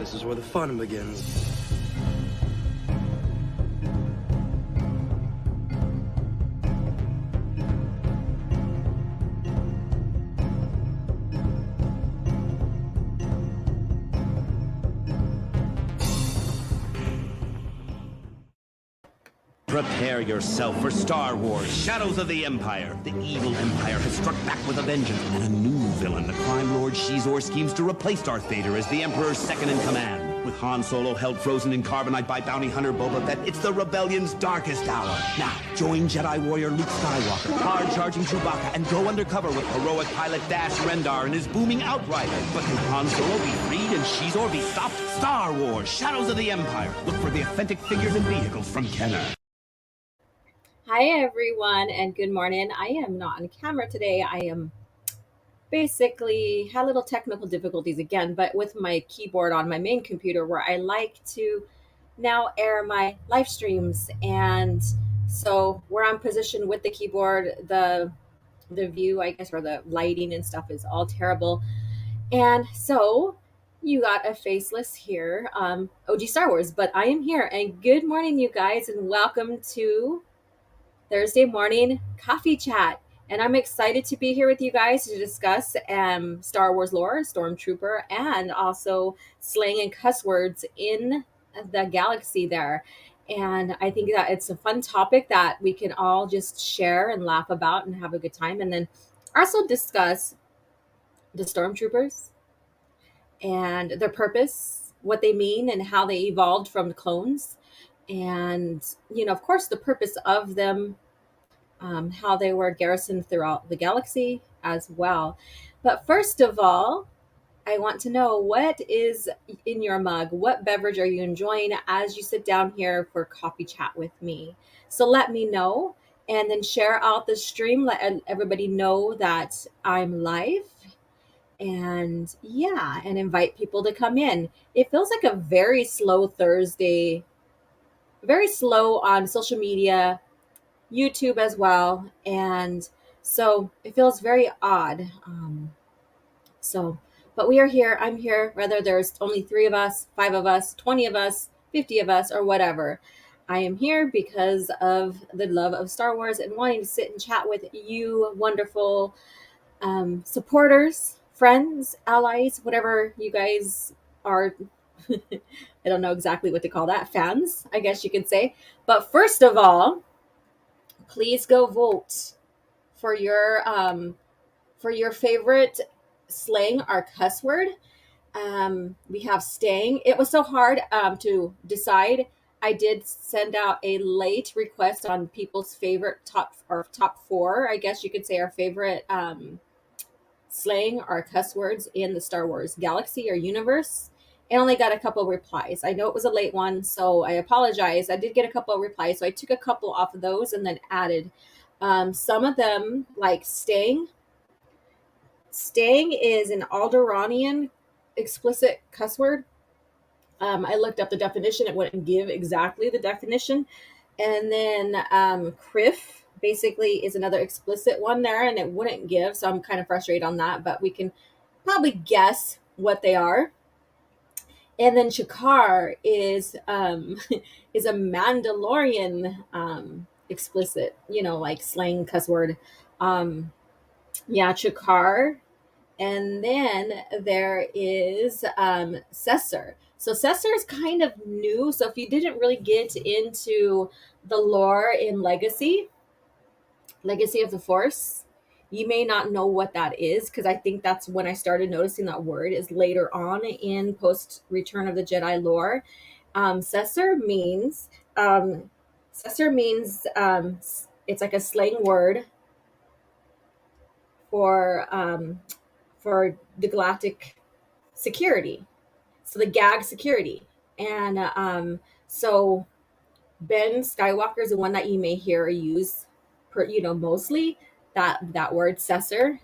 This is where the fun begins. Prepare yourself for Star Wars, Shadows of the Empire. The evil Empire has struck back with a vengeance, and a new villain, the crime lord Shizor, schemes to replace Darth Vader as the Emperor's second-in-command. With Han Solo held frozen in carbonite by bounty hunter Boba Fett, it's the rebellion's darkest hour. Now, join Jedi warrior Luke Skywalker, hard-charging Chewbacca, and go undercover with heroic pilot Dash Rendar and his booming Outrider. But can Han Solo be freed and Shizor be stopped? Star Wars, Shadows of the Empire. Look for the authentic figures and vehicles from Kenner. Hi everyone and good morning. I am not on camera today. I am basically had little technical difficulties again, but with my keyboard on my main computer where I like to now air my live streams. And so where I'm positioned with the keyboard, the view, I guess, or the lighting and stuff is all terrible. And so you got a faceless here, OG Star Wars, but I am here. And good morning, you guys, and welcome to Thursday morning coffee chat. And I'm excited to be here with you guys to discuss Star Wars lore, Stormtrooper, and also slang and cuss words in the galaxy there. And I think that it's a fun topic that we can all just share and laugh about and have a good time. And then also discuss the Stormtroopers and their purpose, what they mean, and how they evolved from the clones. And, of course, the purpose of them, how they were garrisoned throughout the galaxy as well. But first of all, I want to know what is in your mug. What beverage are you enjoying as you sit down here for coffee chat with me? So let me know, and then share out the stream. Let everybody know that I'm live. And yeah, and invite people to come in. It feels like a very slow Thursday, very slow on social media, YouTube as well. And so it feels very odd. But we are here. I'm here, whether there's only 3 of us, 5 of us, 20 of us, 50 of us, or whatever. I am here because of the love of Star Wars and wanting to sit and chat with you wonderful supporters, friends, allies, whatever you guys are. I don't know exactly what to call that. Fans, I guess you could say. But first of all, please go vote for your favorite slang or cuss word. We have staying. It was so hard to decide. I did send out a late request on people's favorite top 4, I guess you could say, our favorite slang or cuss words in the Star Wars galaxy or universe, and only got a couple replies. I know it was a late one, so I apologize. I did get a couple of replies, so I took a couple off of those and then added some of them, like staying. Staying is an Alderaanian explicit cuss word. I looked up the definition. It wouldn't give exactly the definition. And then criff basically is another explicit one there, and it wouldn't give, so I'm kind of frustrated on that, but we can probably guess what they are. And then Chakar is is a Mandalorian explicit, like slang cuss word. Chakar. And then there is Cessor. So Cessor is kind of new. So if you didn't really get into the lore in Legacy of the Force, you may not know what that is, because I think that's when I started noticing that word is later on in post Return of the Jedi lore. Cessor means it's like a slang word for the galactic security, so the gag security. And so Ben Skywalker is the one that you may hear or use mostly that word Cessor.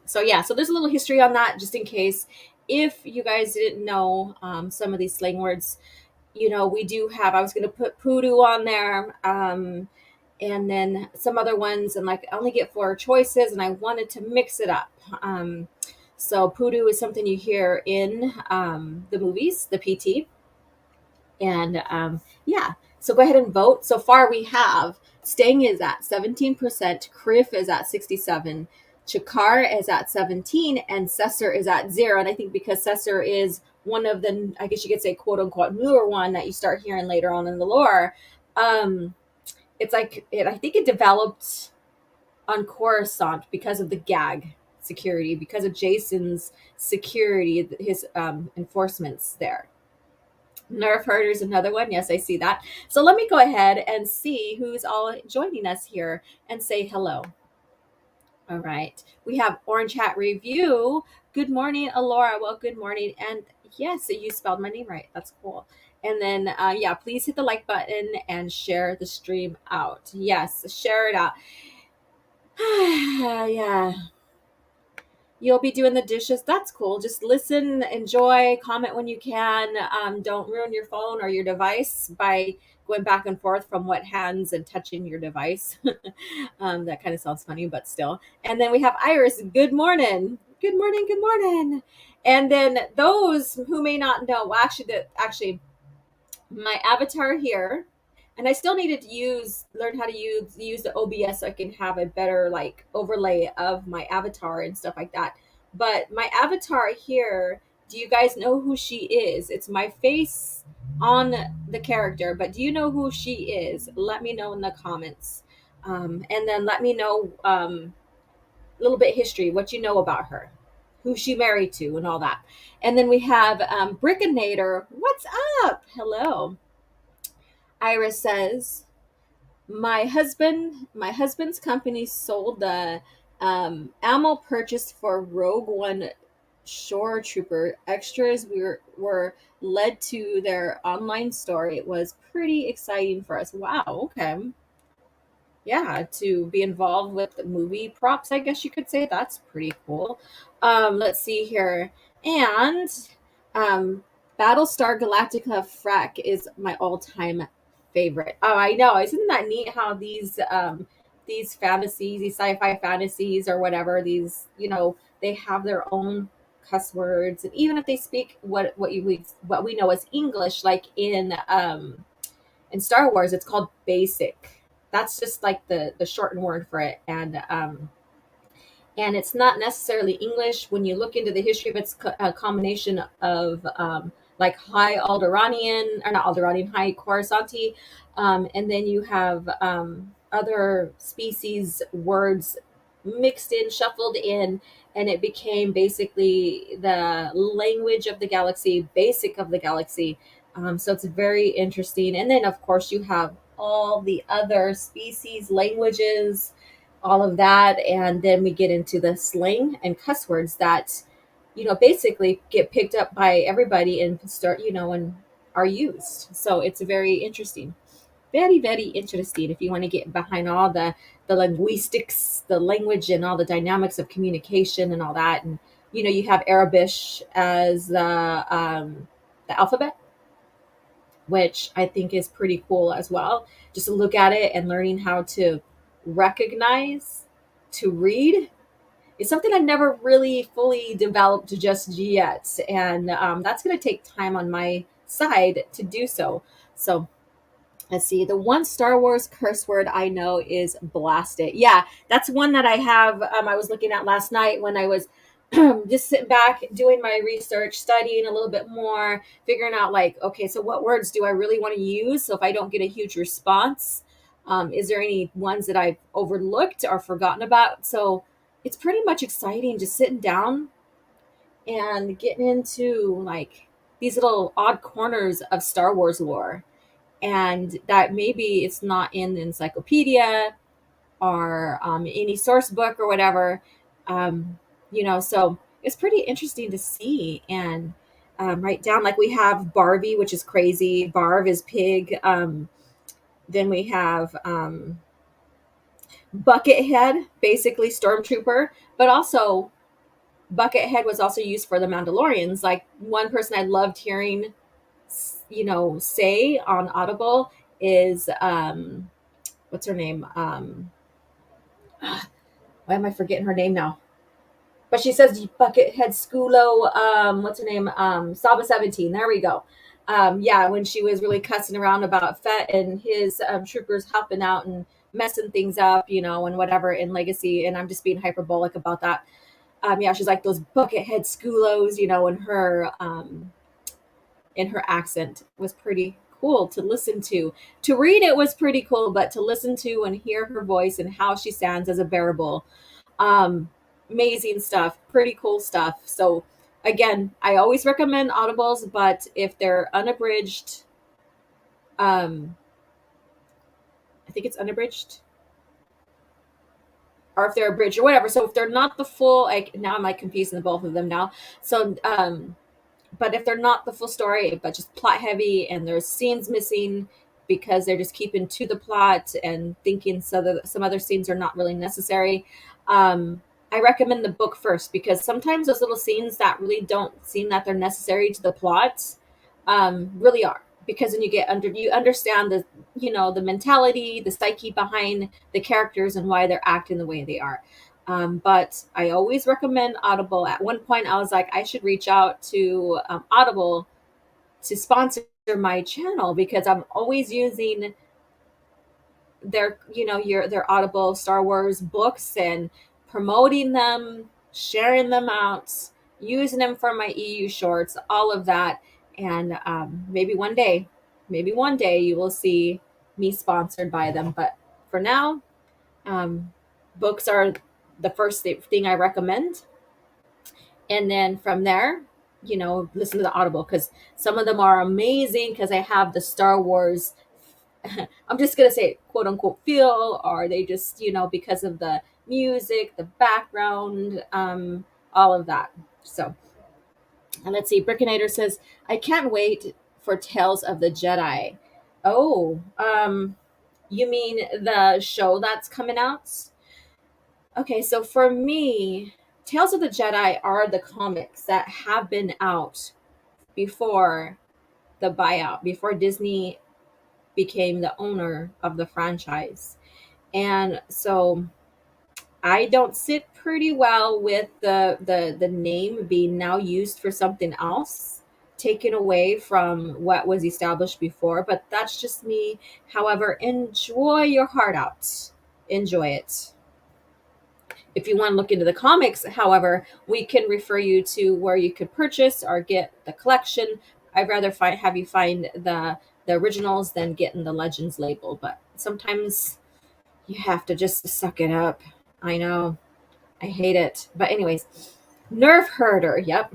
So there's a little history on that, just in case if you guys didn't know some of these slang words. We do have, I was going to put poodoo on there, and then some other ones, and like I only get 4 choices, and I wanted to mix it up. So poodoo is something you hear in the movies, the PT. And yeah, so go ahead and vote. So far we have Sting is at 17%, Criff is at 67, Chakar is at 17, and Cesar is at 0. And I think because Cesar is one of the, I guess you could say, quote unquote, newer one that you start hearing later on in the lore, um, it's like, I think it developed on Coruscant because of the gag security, because of Jason's security, his enforcements there. Nerf herder is another one. Yes, I see that. So let me go ahead and see who's all joining us here and say hello. All right. We have Orange Hat Review. Good morning, Alora. Well, good morning. And yes, you spelled my name right. That's cool. And then, yeah, please hit the like button and share the stream out. Yes, share it out. Yeah. You'll be doing the dishes. That's cool. Just listen, enjoy, comment when you can. Don't ruin your phone or your device by going back and forth from wet hands and touching your device. That kind of sounds funny, but still. And then we have Iris. Good morning. Good morning. Good morning. And then those who may not know, well, actually, my avatar here, and I still needed to learn how to use the OBS so I can have a better like overlay of my avatar and stuff like that. But my avatar here, do you guys know who she is? It's my face on the character, but do you know who she is? Let me know in the comments. And then let me know a little bit history, what you know about her, who she married to, and all that. And then we have Brickinator. What's up? Hello. Iris says, my husband's company sold the ammo purchased for Rogue One Shore Trooper extras. We were led to their online store. It was pretty exciting for us. Wow, okay. Yeah, to be involved with the movie props, I guess you could say. That's pretty cool. Let's see here. And um, Battlestar Galactica Frack is my all-time favorite. Oh, I know. Isn't that neat how these fantasies, these sci-fi fantasies or whatever, they have their own cuss words, and even if they speak what we know as English, like in Star Wars, it's called basic. That's just like the shortened word for it, and it's not necessarily English. When you look into the history of it, it's a combination of like High Alderanian, or not Alderanian, High Coruscanti, and then you have other species words mixed in, shuffled in, and it became basically the language of the galaxy, basic of the galaxy. So it's very interesting. And then, of course, you have all the other species, languages, all of that. And then we get into the slang and cuss words that, basically get picked up by everybody and start, and are used. So it's very interesting. Very, very interesting if you want to get behind all the linguistics, the language, and all the dynamics of communication and all that. And, you have Arabic as the alphabet, which I think is pretty cool as well. Just to look at it and learning how to recognize, to read, is something I've never really fully developed just yet. And that's going to take time on my side to do so. So let's see. The one Star Wars curse word I know is blast it. Yeah, that's one that I have. I was looking at last night when I was just sitting back, doing my research, studying a little bit more, figuring out like, okay, so what words do I really want to use? So if I don't get a huge response, is there any ones that I've overlooked or forgotten about? So it's pretty much exciting just sitting down and getting into like these little odd corners of Star Wars lore, and that maybe it's not in the encyclopedia or any source book or whatever. So it's pretty interesting to see and write down. Like we have Barbie, which is crazy. Barv is pig. Then we have Buckethead, basically stormtrooper, but also Buckethead was also used for the Mandalorians. Like one person I loved hearing, say on Audible is what's her name? Why am I forgetting her name now? But she says Buckethead Schoolo, what's her name? Saba 17. There we go. Yeah, when she was really cussing around about Fett and his troopers helping out and messing things up, and whatever in Legacy. And I'm just being hyperbolic about that. Yeah, she's like those Buckethead Schoolos, in her accent was pretty cool to listen to. To read it was pretty cool, but to listen to and hear her voice and how she sounds as a bearable, um, amazing stuff, pretty cool stuff. So again, I always recommend audibles, but if they're unabridged, um, I think it's unabridged, or if they're abridged or whatever. So if they're not the full, like now I'm like confusing the both of them now. So but if they're not the full story, but just plot heavy and there's scenes missing because they're just keeping to the plot and thinking so that some other scenes are not really necessary, I recommend the book first, because sometimes those little scenes that really don't seem that they're necessary to the plot really are, because then you understand the mentality, the psyche behind the characters and why they're acting the way they are. But I always recommend Audible. At one point, I was like, I should reach out to Audible to sponsor my channel, because I'm always using their Audible Star Wars books and promoting them, sharing them out, using them for my EU shorts, all of that. And maybe one day you will see me sponsored by them. But for now, um, books are the first thing I recommend. And then from there, listen to the Audible, because some of them are amazing, because I have the Star Wars, I'm just going to say quote unquote feel, or they just, because of the music, the background, all of that. So, and let's see, Brickinator says, I can't wait for Tales of the Jedi. Oh, you mean the show that's coming out? Okay, so for me, Tales of the Jedi are the comics that have been out before the buyout, before Disney became the owner of the franchise. And so I don't sit pretty well with the name being now used for something else, taken away from what was established before. But that's just me. However, enjoy your heart out. Enjoy it. If you want to look into the comics, however, we can refer you to where you could purchase or get the collection. I'd rather have you find the originals than getting the Legends label, but sometimes you have to just suck it up. I know. I hate it. But anyways, Nerve Herder, yep.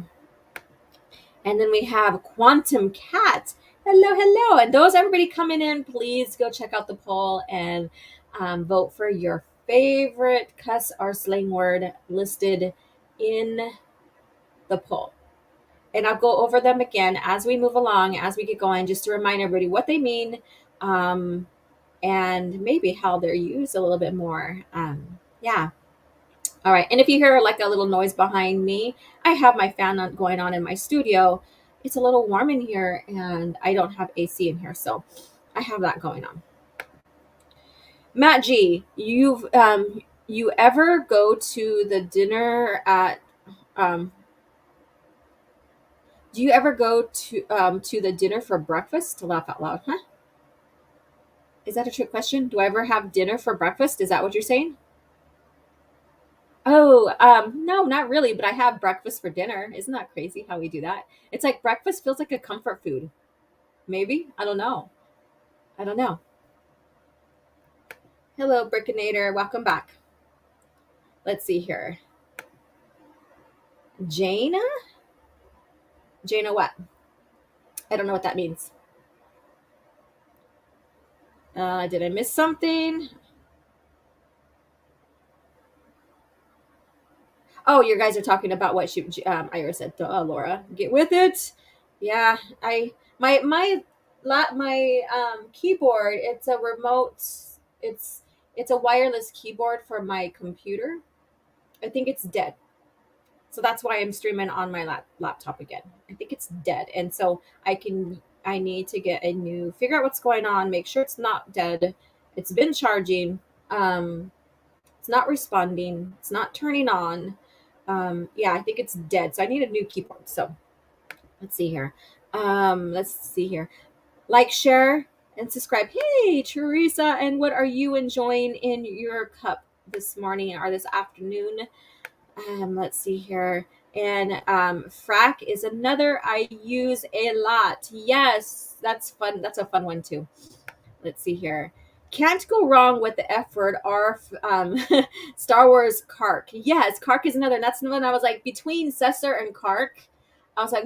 And then we have Quantum Cat. Hello, hello. And those, everybody coming in, please go check out the poll and vote for your favorite cuss or slang word listed in the poll. And I'll go over them again as we move along, as we get going, just to remind everybody what they mean, and maybe how they're used a little bit more. Yeah. All right. And if you hear like a little noise behind me, I have my fan going on in my studio. It's a little warm in here and I don't have AC in here. So I have that going on. Matt G, you ever go to the dinner at do you ever go to the dinner for breakfast? To laugh out loud, huh? Is that a trick question? Do I ever have dinner for breakfast? Is that what you're saying? Oh, no, not really, but I have breakfast for dinner. Isn't that crazy how we do that? It's like breakfast feels like a comfort food. Maybe? I don't know. I don't know. Hello, Brickinator. Welcome back. Let's see here. Jaina? Jaina what? I don't know what that means. Did I miss something? Oh, you guys are talking about what Ira said. Laura, get with it. Yeah, my keyboard. It's a remote. It's it's a wireless keyboard for my computer. I think it's dead, so that's why I'm streaming on my laptop again. I think it's dead, and so I need to get a new. Figure out what's going on. Make sure it's not dead. It's been charging. It's not responding. It's not turning on. Yeah, I think it's dead. So I need a new keyboard. So let's see here. Let's see here. Like, share, and subscribe. Hey, Teresa, and what are you enjoying in your cup this morning or this afternoon? Let's see here. And frack is another I use a lot. Yes, that's fun. That's a fun one too. Let's see here. Can't go wrong with the F word or Star Wars Kark. Yes, Kark is another. And that's when I was like between Cesar and Kark. I was like,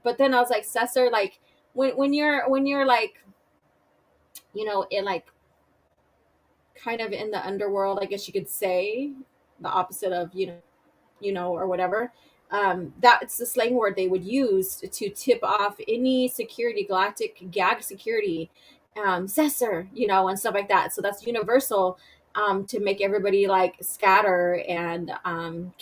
But then I was like, Cesar, like when you're like, in like kind of in the underworld, I guess you could say the opposite of or whatever. That's the slang word they would use to tip off any security, galactic gag security, cessor, and stuff like that. So that's universal, to make everybody like scatter and, and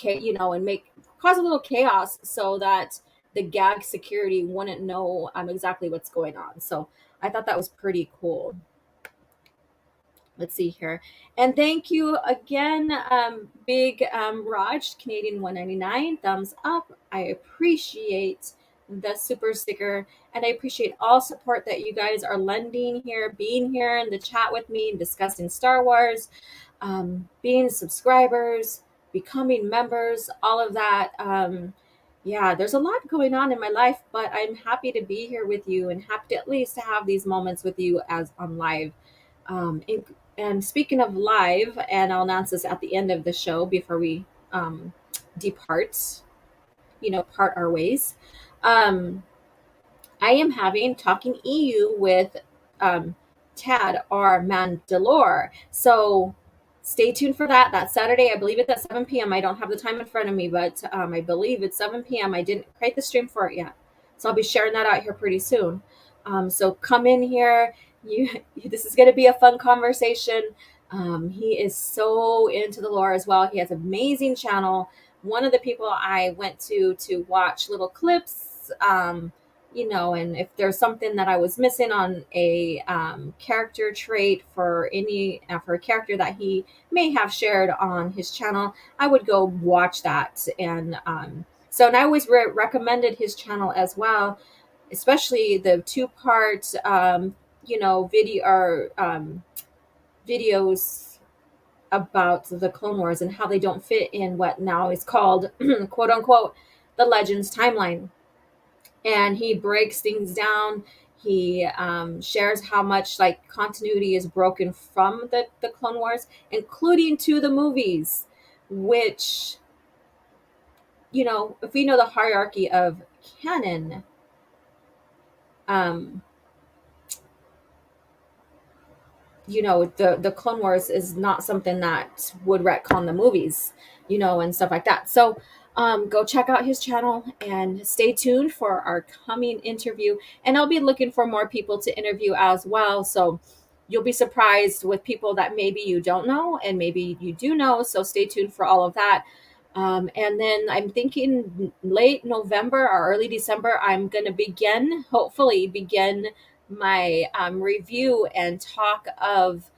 make cause a little chaos so that the gag security wouldn't know exactly what's going on. So I thought that was pretty cool. Let's see here. And thank you again, Big Raj, Canadian 199, thumbs up. I appreciate the super sticker, and I appreciate all support that you guys are lending here, being here in the chat with me and discussing Star Wars, being subscribers, becoming members, all of that. Yeah, there's a lot going on in my life, but I'm happy to be here with you and happy to at least to have these moments with you as on live. And speaking of live, and I'll announce this at the end of the show before we depart, part our ways. I am having Talking EU with Tad or Mandalore. So stay tuned for that. That Saturday, I believe it's at 7 p.m. I don't have the time in front of me, but I believe it's 7 p.m. I didn't create the stream for it yet. So I'll be sharing that out here pretty soon. So come in here. This is going to be a fun conversation. He is so into the lore as well. He has an amazing channel. One of the people I went to watch little clips, and if there's something that I was missing on a character trait for for a character that he may have shared on his channel, I would go watch that. And and I always recommended his channel as well, especially the two-part video or videos about the Clone Wars and how they don't fit in what now is called quote unquote the Legends timeline. And he breaks things down. He shares how much like continuity is broken from the Clone Wars, including to the movies, which, if we know the hierarchy of canon, the Clone Wars is not something that would retcon the movies, and stuff like that. So go check out his channel and stay tuned for our coming interview. And I'll be looking for more people to interview as well. So you'll be surprised with people that maybe you don't know and maybe you do know. So stay tuned for all of that. And then I'm thinking late November or early December, I'm going to hopefully begin my review and talk of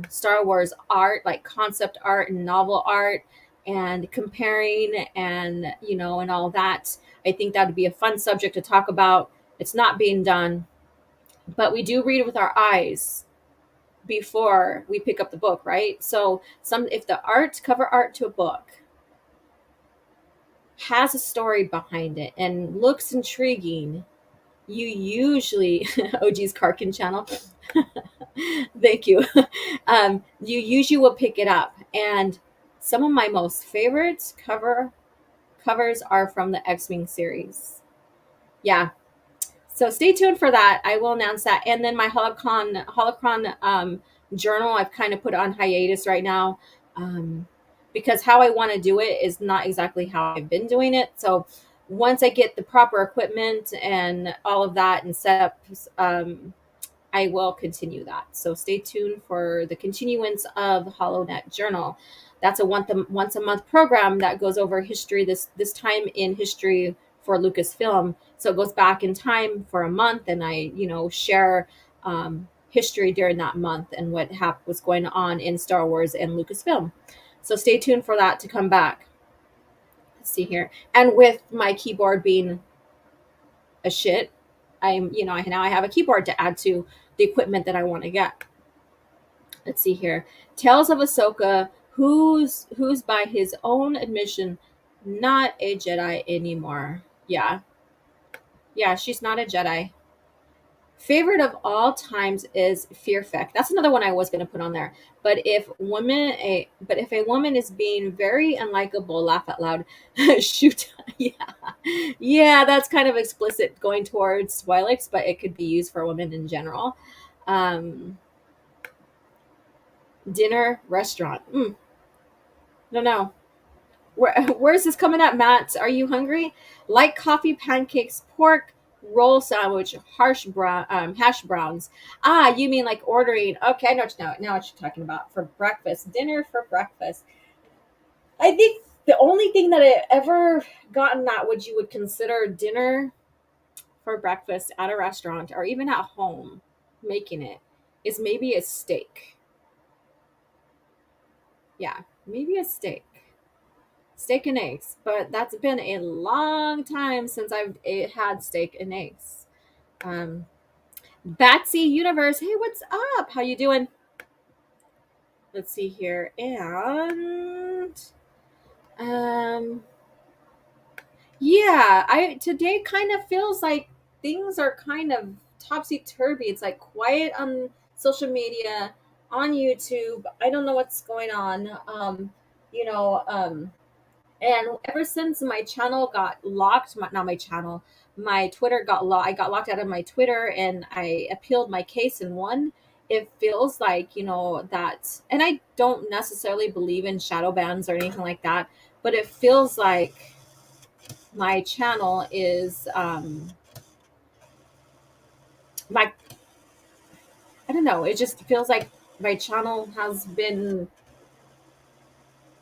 Star Wars art, like concept art and novel art, and comparing and all that. I think that would be a fun subject to talk about. It's not being done, but we do read with our eyes before we pick up the book, right? So if the cover art to a book has a story behind it and looks intriguing, you usually OG's Karkin channel thank you. You usually will pick it up. And some of my most favorite covers are from the X-Wing series. Yeah, so stay tuned for that. I will announce that. And then my holocron journal, I've kind of put on hiatus right now, because how I want to do it is not exactly how I've been doing it. So once I get the proper equipment and all of that and set up, I will continue that. So stay tuned for the continuance of the HoloNet Journal. That's a once a month program that goes over history, this time in history for Lucasfilm. So it goes back in time for a month, and I share history during that month and what was going on in Star Wars and Lucasfilm. So stay tuned for that to come back. Let's see here. And with my keyboard being a shit, now I have a keyboard to add to the equipment that I want to get. Let's see here. Tales of Ahsoka, who's by his own admission not a Jedi anymore. Yeah. Yeah, she's not a Jedi. Favorite of all times is Fear Effect. That's another one I was going to put on there. But if a woman is being very unlikable, laugh out loud. Shoot. Yeah. Yeah, that's kind of explicit going towards Twi'leks, but it could be used for women in general. Um, Dinner, restaurant. Don't know. Where's this coming at, Matt? Are you hungry? Light coffee, pancakes, pork, roll sandwich, hash browns. Ah, you mean like ordering? Okay, I know now what you're talking about for breakfast. Dinner for breakfast. I think the only thing that I ever gotten that you would consider dinner for breakfast at a restaurant or even at home making it is maybe a steak. Yeah, maybe a steak and eggs, but that's been a long time since I've had steak and eggs. um Batsy Universe, hey, what's up? How you doing? Let's see here. And um yeah, I today kind of feels like things are kind of topsy-turvy. It's like quiet on social media, on YouTube. I don't know what's going on. You know And ever since my channel got locked, not my channel, my Twitter got locked. I got locked out of my Twitter, and I appealed my case and won. It feels like, that, and I don't necessarily believe in shadow bans or anything like that, but it feels like my channel is, like, I don't know. It just feels like my channel has been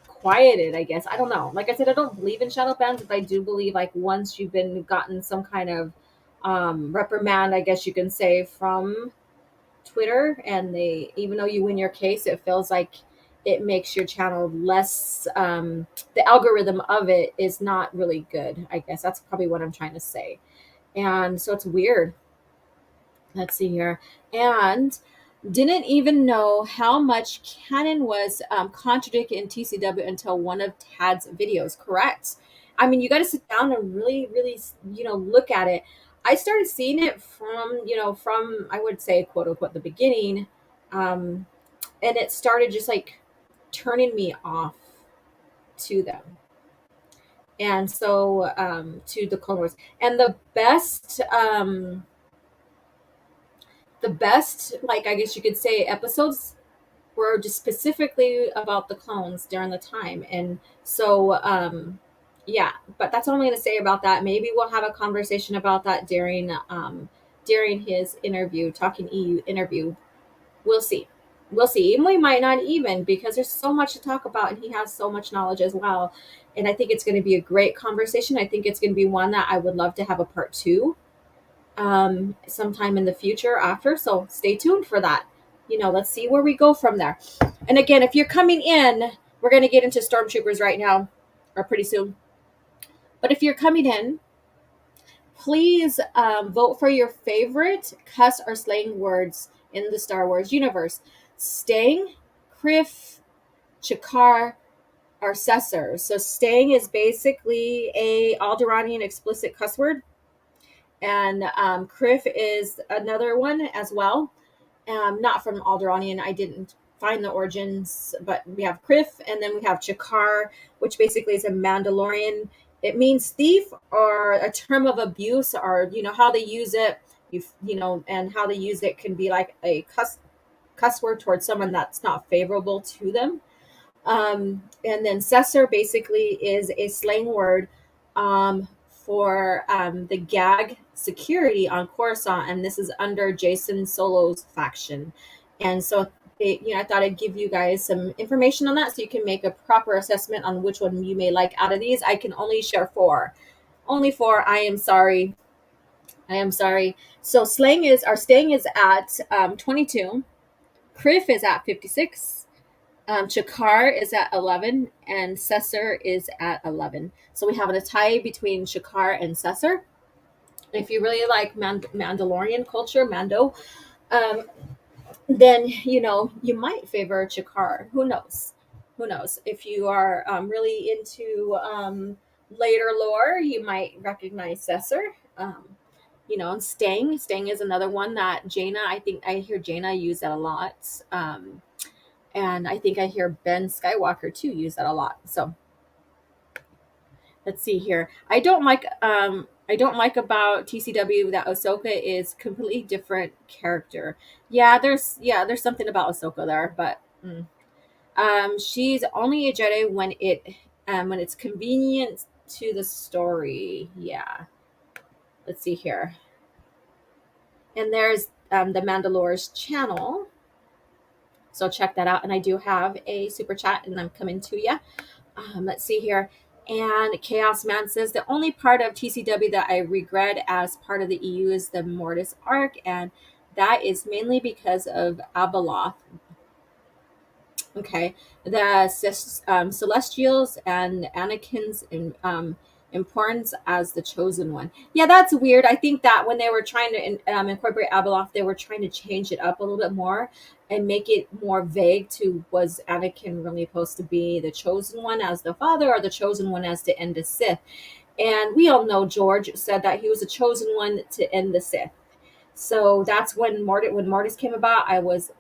quieted, I guess. I don't know. Like I said, I don't believe in shadow bans, but I do believe, like, once you've been gotten some kind of reprimand, I guess you can say, from Twitter, and they, even though you win your case, it feels like it makes your channel less, the algorithm of it is not really good. I guess that's probably what I'm trying to say. And so it's weird. Let's see here. And didn't even know how much canon was contradicted in TCW until one of Tad's videos. Correct. I mean, you got to sit down and really, really, look at it. I started seeing it from I would say, quote unquote, the beginning, um, and it started just like turning me off to them. And so, to the Clone Wars, and the best, like, I guess you could say, episodes were just specifically about the clones during the time. And so, yeah, but that's all I'm going to say about that. Maybe we'll have a conversation about that during his interview, Talking EU interview. We'll see. And we might not even, because there's so much to talk about, and he has so much knowledge as well. And I think it's going to be a great conversation. I think it's going to be one that I would love to have a part two, sometime in the future after. So stay tuned for that. Let's see where we go from there. And again, if you're coming in, we're going to get into Stormtroopers right now, or pretty soon. But if you're coming in, please vote for your favorite cuss or slang words in the Star Wars universe. Stang, Criff, Chakar, or Cessor. So stang is basically a Alderaanian explicit cuss word. And Criff is another one as well. Not from Alderaanian. I didn't find the origins, but we have Criff, and then we have Chakar, which basically is a Mandalorian. It means thief, or a term of abuse, or how they use it. And how they use it can be like a cuss word towards someone that's not favorable to them. And then Cessor basically is a slang word, for the gag security on Coruscant, and this is under Jason Solo's faction. And so, I thought I'd give you guys some information on that, so you can make a proper assessment on which one you may like out of these. I can only share four. Only four. I am sorry. So Stang is at 22. Criff is at 56. Chakar is at 11 and Cesar is at 11. So we have a tie between Chakar and Cesar. If you really like Mandalorian culture, Mando, um, then you might favor Chakar. Who knows? Who knows? If you are really into later lore, you might recognize Cesar. And Stang is another one that Jaina. I think I hear Jaina use that a lot. And I think I hear Ben Skywalker too use that a lot. So let's see here. I don't like about TCW that Ahsoka is completely different character. Yeah, there's something about Ahsoka there, but she's only a Jedi when it's convenient to the story. Yeah. Let's see here. And there's the Mandalore's channel. So check that out. And I do have a super chat and I'm coming to you. Let's see here. And Chaos Man says the only part of TCW that I regret as part of the EU is the Mortis arc, and that is mainly because of Abeloth. Okay, the Celestials and Anakin's importance as the chosen one. Yeah, that's weird. I think that when they were trying to incorporate Abeloth, they were trying to change it up a little bit more and make it more vague to was Anakin really supposed to be the chosen one as the father or the chosen one as to end the Sith? And we all know George said that he was the chosen one to end the Sith. So that's when Mortis came about. I was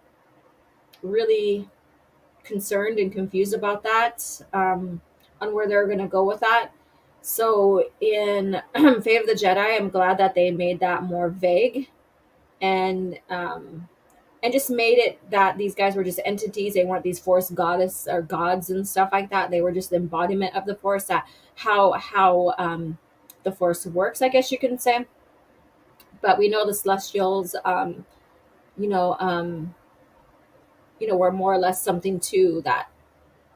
really concerned and confused about that, on where they're going to go with that. So in Fate of the Jedi, I'm glad that they made that more vague and just made it that these guys were just entities. They weren't these Force goddess or gods and stuff like that. They were just the embodiment of the Force. That how the Force works, I guess you can say. But we know the Celestials, you know, um, were more or less something too that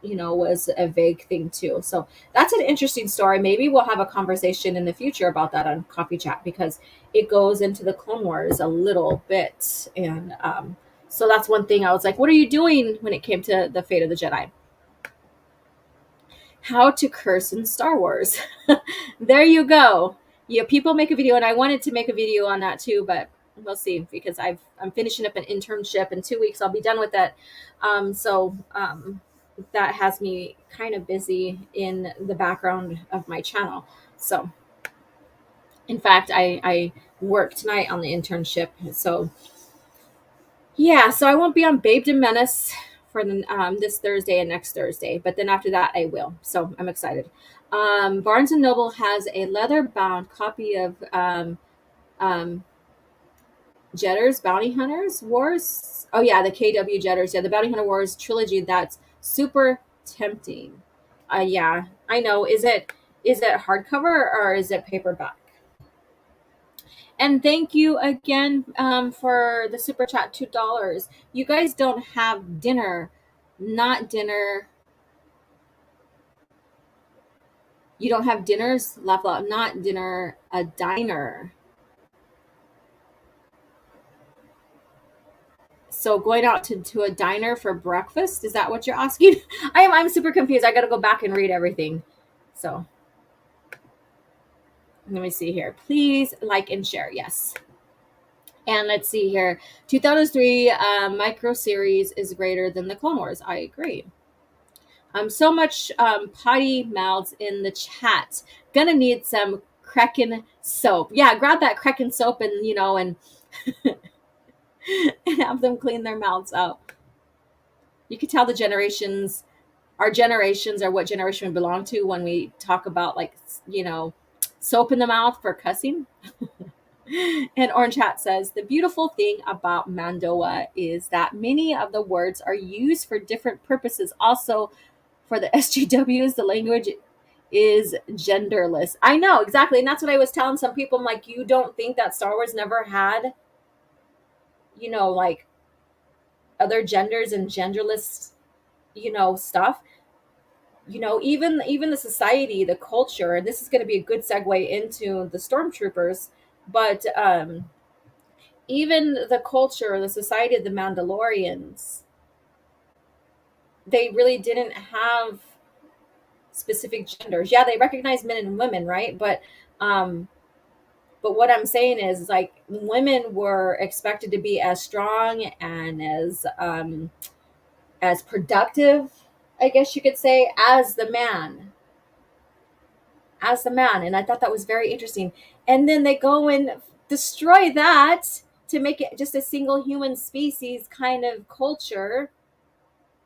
was a vague thing too. So that's an interesting story. Maybe we'll have a conversation in the future about that on Coffee Chat because it goes into the Clone Wars a little bit. And so that's one thing I was like, what are you doing when it came to the Fate of the Jedi? How to curse in Star Wars. There you go. Yeah, people make a video, and I wanted to make a video on that too, but we'll see because I'm finishing up an internship in 2 weeks. I'll be done with that. So that has me kind of busy in the background of my channel. So, in fact, I work tonight on the internship. So, yeah, so I won't be on Babe to Menace for this Thursday and next Thursday, but then after that I will. So I'm excited. Barnes and Noble has a leather-bound copy of um, Jedders Bounty Hunters Wars. Oh yeah, the KW Jedders. Yeah, the Bounty Hunter Wars trilogy. That's super tempting. Yeah, I know. Is it hardcover or is it paperback? And thank you again for the super chat, $2. You guys don't have dinner, not dinner. You don't have dinners, laugh out, not dinner, a diner. So going out to a diner for breakfast, is that what you're asking? I'm super confused. I got to go back and read everything. So let me see here. Please like and share. Yes. And let's see here. 2003 micro series is greater than the Clone Wars. I agree. So much potty mouths in the chat. Gonna need some Kraken soap. Yeah, grab that Kraken soap and and and have them clean their mouths out. You can tell our generations are what generation we belong to when we talk about like soap in the mouth for cussing. And Orange Hat says the beautiful thing about Mandoa is that many of the words are used for different purposes. Also, for the SJWs, the language is genderless. I know exactly, and that's what I was telling some people. I'm like, you don't think that Star Wars never had, like other genders and genderless, stuff. Even the society, the culture, and this is going to be a good segue into the stormtroopers, but even the culture, the society of the Mandalorians, they really didn't have specific genders. Yeah, they recognized men and women, right? Um, but what I'm saying is, like, women were expected to be as strong and as productive, I guess you could say, as the man. And I thought that was very interesting. And then they go and destroy that to make it just a single human species kind of culture,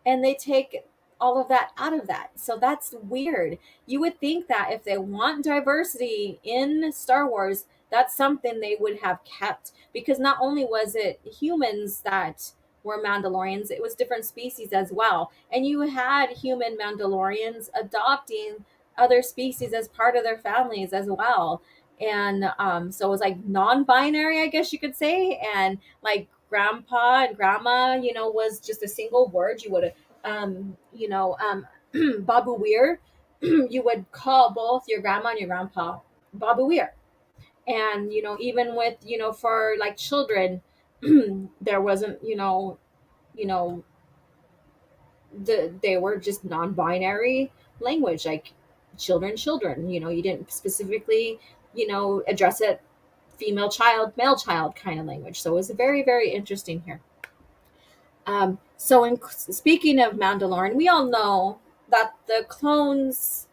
and they take all of that out of that. So that's weird. You would think that if they want diversity in Star Wars, that's something they would have kept, because not only was it humans that were Mandalorians, it was different species as well. And you had human Mandalorians adopting other species as part of their families as well. And so it was like non-binary, I guess you could say. And like grandpa and grandma, was just a single word. You would have Babu Weir, you would call both your grandma and your grandpa Babu Weir. And, even with, for like children, there wasn't, you know, they were just non-binary language, like children, you didn't specifically, address it female child, male child kind of language. So it was very, very interesting here. So, speaking of Mandalorian, we all know that the clones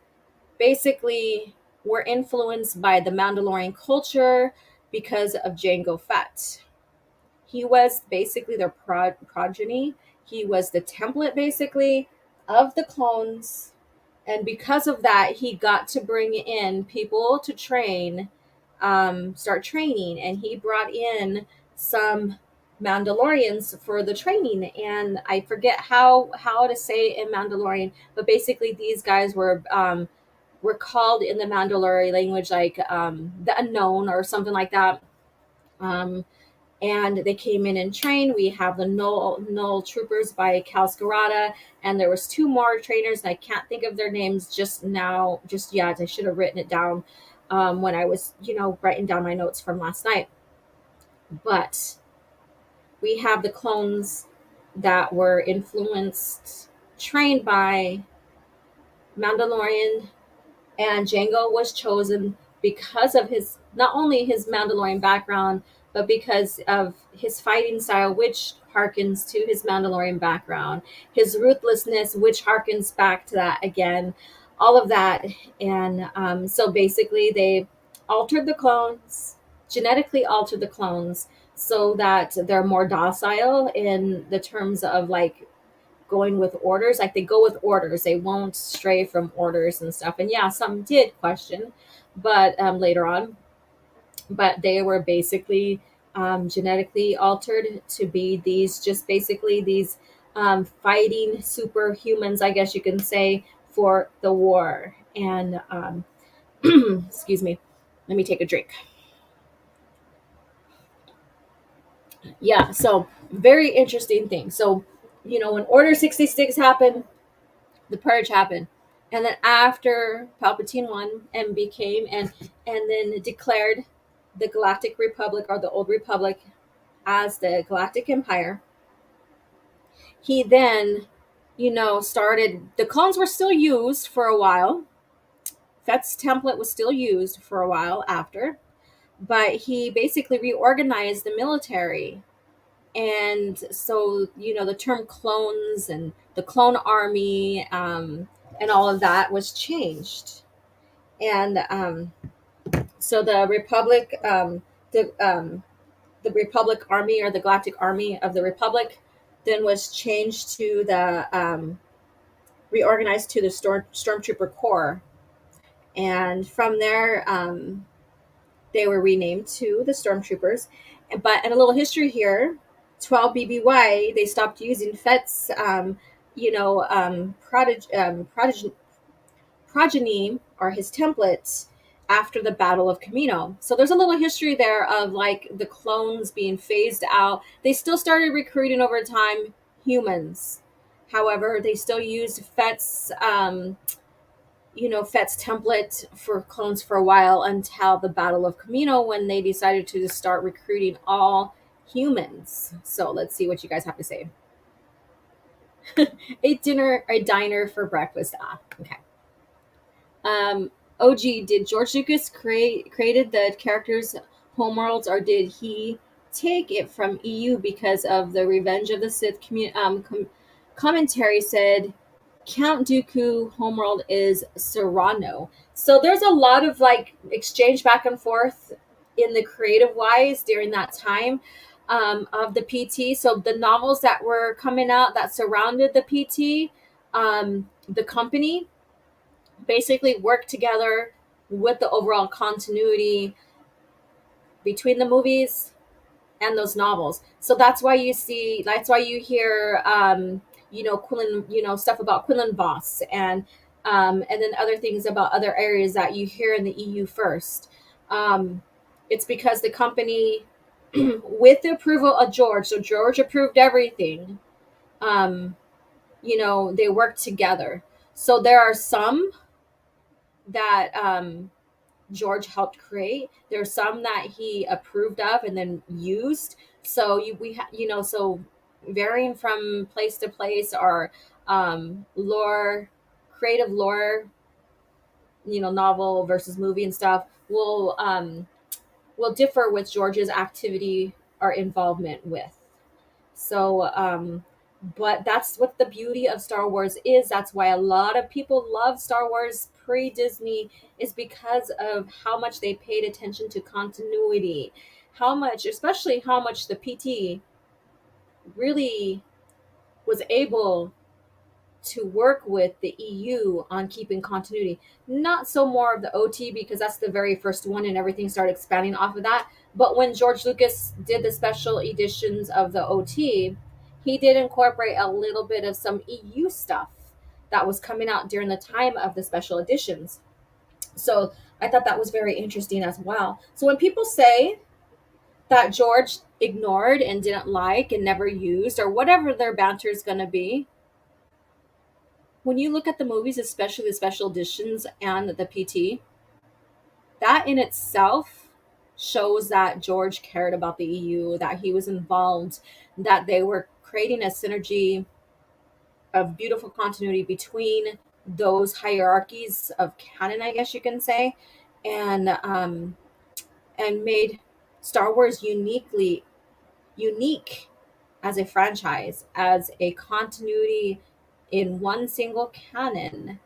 basically were influenced by the Mandalorian culture because of Jango Fett. He was basically their progeny. He was the template, basically, of the clones, and because of that, he got to bring in people to train, start training, and he brought in some Mandalorians for the training. And I forget how to say it in Mandalorian, but basically these guys were called in the Mandalorian language like the unknown or something like that. Um, and they came in and trained. We have the Null Troopers by Cal Scarata, and there was two more trainers, and I can't think of their names just now, just yet. I should have written it down when I was, writing down my notes from last night. But we have the clones that were influenced, trained by Mandalorian, and Django was chosen because of his, not only his Mandalorian background, but because of his fighting style, which harkens to his Mandalorian background, his ruthlessness, which harkens back to that again, all of that. And so basically, they altered the clones, genetically altered the clones, so that they're more docile in the terms of like going with orders. Like they go with orders, they won't stray from orders and stuff. And yeah, some did question, but later on, but they were basically genetically altered to be these, just basically these fighting superhumans, I guess you can say, for the war. And excuse me, let me take a drink. Yeah, so very interesting thing. So, when Order 66 happened, the purge happened, and then after Palpatine won and became and then declared the Galactic Republic, or the Old Republic, as the Galactic Empire, he then, started, the clones were still used for a while. Fett's template was still used for a while after, but he basically reorganized the military. And so, the term clones and the clone army, and all of that was changed. And so the Republic Army, or the Galactic Army of the Republic, then was changed to the reorganized to the Stormtrooper Corps. And from there, they were renamed to the Stormtroopers. But in a little history here, 12 BBY, they stopped using Fett's, progeny, or his templates, after the Battle of Camino. So there's a little history there of like the clones being phased out. They still started recruiting over time humans. However, they still used Fett's template for clones for a while, until the Battle of Camino, when they decided to start recruiting all humans. So let's see what you guys have to say. A diner for breakfast. Ah, okay. OG, did George Lucas created the characters' homeworlds, or did he take it from EU because of the Revenge of the Sith commentary said Count Dooku homeworld is Serrano. So there's a lot of like exchange back and forth in the creative wise during that time of the PT. So the novels that were coming out that surrounded the PT, the company basically work together with the overall continuity between the movies and those novels. So that's why you hear, Quillen, stuff about Quillen Voss and then other things about other areas that you hear in the EU first. Um, it's because the company, with the approval of George, so George approved everything, um, they work together. So there are some that George helped create. There's some that he approved of and then used. So so varying from place to place or lore, creative lore, novel versus movie and stuff will differ with George's activity or involvement with. So, but that's what the beauty of Star Wars is. That's why a lot of people love Star Wars pre Disney, is because of how much they paid attention to continuity, especially how much the PT really was able to work with the EU on keeping continuity. Not so more of the OT because that's the very first one and everything started expanding off of that. But when George Lucas did the special editions of the OT, he did incorporate a little bit of some EU stuff that was coming out during the time of the special editions. So I thought that was very interesting as well. So when people say that George ignored and didn't like and never used or whatever their banter is going to be, when you look at the movies, especially the special editions and the PT, that in itself shows that George cared about the EU, that he was involved, that they were creating a synergy of beautiful continuity between those hierarchies of canon, I guess you can say, and and made Star Wars unique as a franchise, as a continuity in one single canon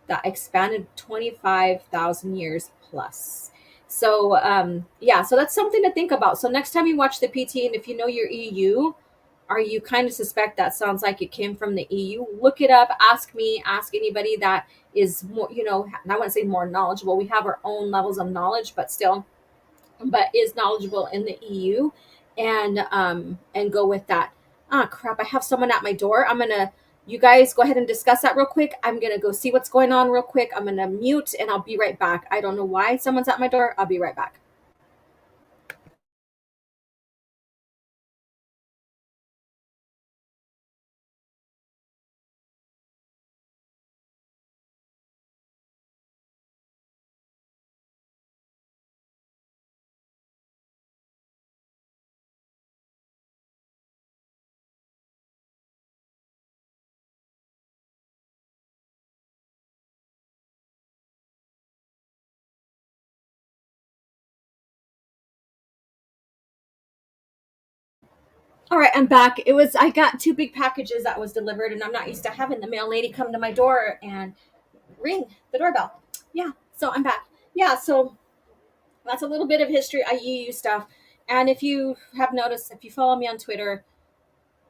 that expanded 25,000 years plus. So, yeah, so that's something to think about. So, next time you watch the PT, and if you know your EU, or you kind of suspect that sounds like it came from the EU, look it up, ask me, ask anybody that is more, I wouldn't say more knowledgeable. We have our own levels of knowledge, but still, but is knowledgeable in the EU, and go with that. Ah, crap! I have someone at my door. You guys go ahead and discuss that real quick. I'm gonna go see what's going on real quick. I'm gonna mute and I'll be right back. I don't know why someone's at my door. I'll be right back. All right, I'm back. I got two big packages that was delivered, and I'm not used to having the mail lady come to my door and ring the doorbell. Yeah, so I'm back. Yeah, so that's a little bit of history, IEU stuff. And if you have noticed, if you follow me on Twitter,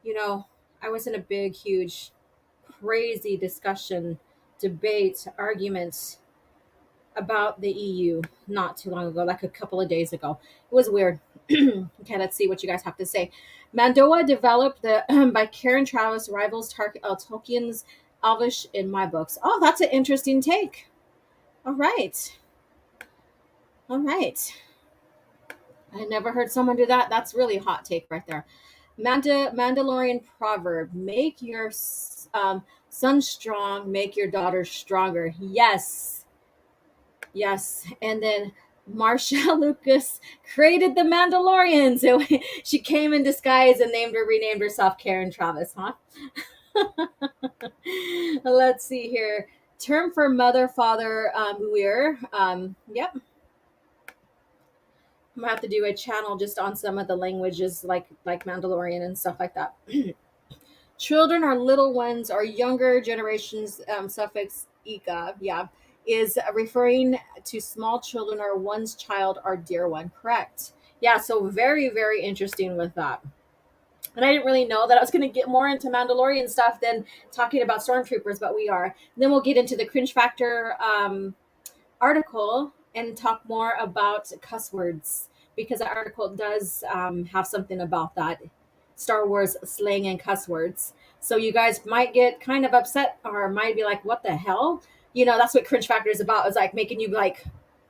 you know, I was in a big, huge, crazy discussion, debate, argument about the EU not too long ago, like a couple of days ago. It was weird. Okay, let's see what you guys have to say. Mandoa developed the by Karen Travis rivals Tolkien's Elvish in my books. Oh, that's an interesting take. All right. All right. I never heard someone do that. That's really a hot take right there. Mandalorian proverb: Make your son strong, make your daughter stronger. Yes, yes. And then Marsha Lucas created the Mandalorians. So she came in disguise and renamed herself Karen Travis, huh? Let's see here. Term for mother, father, we're. Yep. I'm gonna have to do a channel just on some of the languages, like Mandalorian and stuff like that. Children are little ones or younger generations. Suffix "ika," yeah, is referring to small children or one's child or dear one. Correct. Yeah. So very very interesting with that. And I didn't really know that I was going to get more into Mandalorian stuff than talking about stormtroopers, but we are. Then we'll get into the cringe factor article and talk more about cuss words because the article does have something about that Star Wars slang and cuss words. So you guys might get kind of upset or might be like, "What the hell?" That's what cringe factor is about. Is like making you like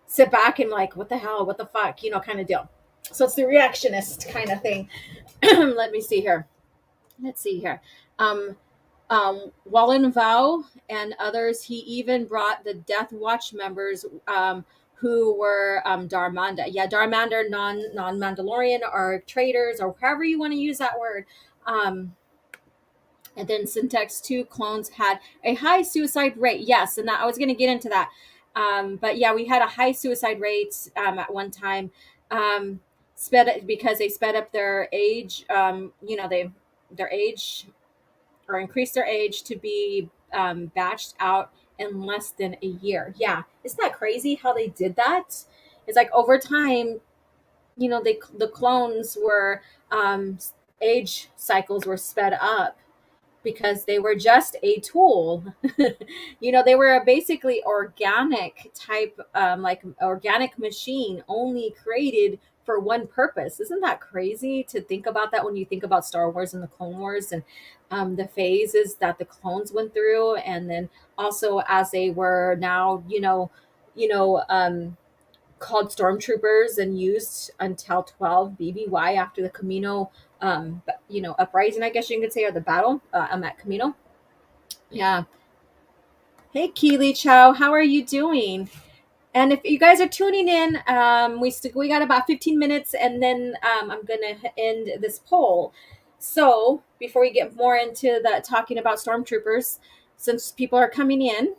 sit back and like, "What the hell? What the fuck?" Kind of deal. So it's the reactionist kind of thing. Let me see here. Let's see here. Um, Wallen Vow and others. He even brought the Death Watch members who were Darmanda. Yeah, Darmander, non Mandalorian, or traitors, or however you want to use that word. And then Syntax 2 clones had a high suicide rate. Yes, and I was going to get into that. But yeah, we had a high suicide rate at one time. Sped because they sped up their age. Their age or increased their age to be batched out in less than a year. Yeah, isn't that crazy how they did that? It's like over time, the clones were age cycles were sped up because they were just a tool. They were a basically organic type, like organic machine only created for one purpose. Isn't that crazy to think about that when you think about Star Wars and the Clone Wars and the phases that the clones went through, and then also as they were now, called stormtroopers and used until 12 BBY after the Camino, uprising, I guess you could say, or the battle at Camino. Yeah. Hey, Keely Chow, how are you doing? And if you guys are tuning in, we got about 15 minutes, and then I'm gonna end this poll. So before we get more into the talking about stormtroopers, since people are coming in,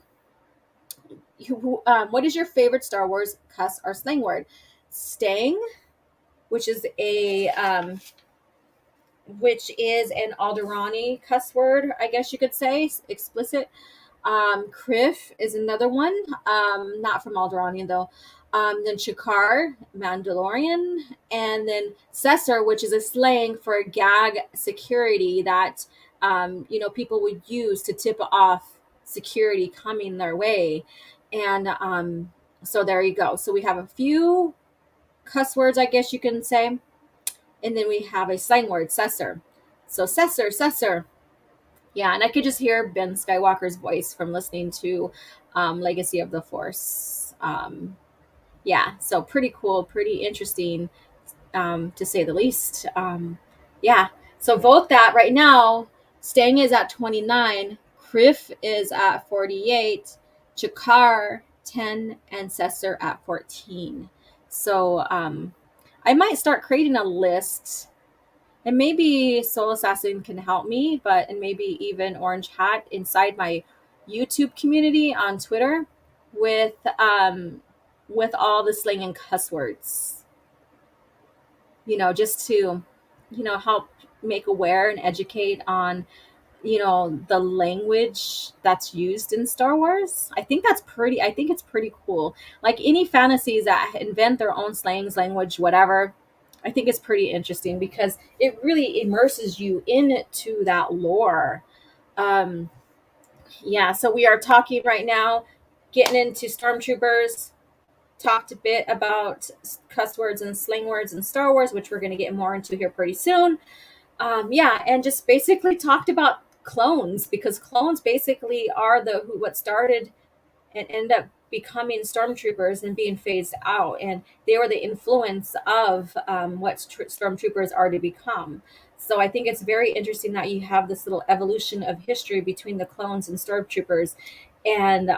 what is your favorite Star Wars cuss or slang word? Stang, which is an Alderani cuss word, I guess you could say, explicit. Criff is another one, not from Alderani though. Then Shakar, Mandalorian, and then Cessor, which is a slang for gag security that people would use to tip off security coming their way. And so there you go. So we have a few cuss words, I guess you can say. And then we have a slang word, Cessor. So Cessor. Yeah, and I could just hear Ben Skywalker's voice from listening to Legacy of the Force. Yeah, so pretty cool, pretty interesting, to say the least. Yeah, so vote that right now. Stang is at 29, Criff is at 48, Chakar 10, and Cessor at 14. So I might start creating a list, and maybe Soul Assassin can help me, and maybe even Orange Hat inside my YouTube community on Twitter with all the slang and cuss words. Just to, help make aware and educate on, the language that's used in Star Wars. I think it's pretty cool. Like any fantasies that invent their own slangs, language, whatever, I think it's pretty interesting because it really immerses you into that lore. Um, yeah, so we are talking right now, getting into stormtroopers, talked a bit about cuss words and slang words in Star Wars, which we're going to get more into here pretty soon. Yeah, and just basically talked about clones because clones basically are what started and end up becoming stormtroopers and being phased out, and they were the influence of what stormtroopers are to become. So I think it's very interesting that you have this little evolution of history between the clones and stormtroopers, and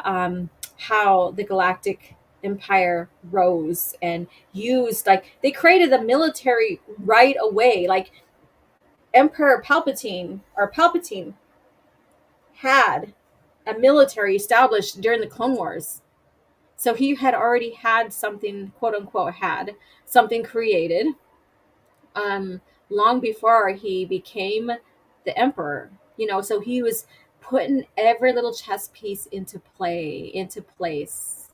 how the galactic empire rose and used, like they created the military right away, like Emperor Palpatine, or Palpatine, had a military established during the Clone Wars. So he had already had something, quote unquote, had something created um, long before he became the emperor. So he was putting every little chess piece into place.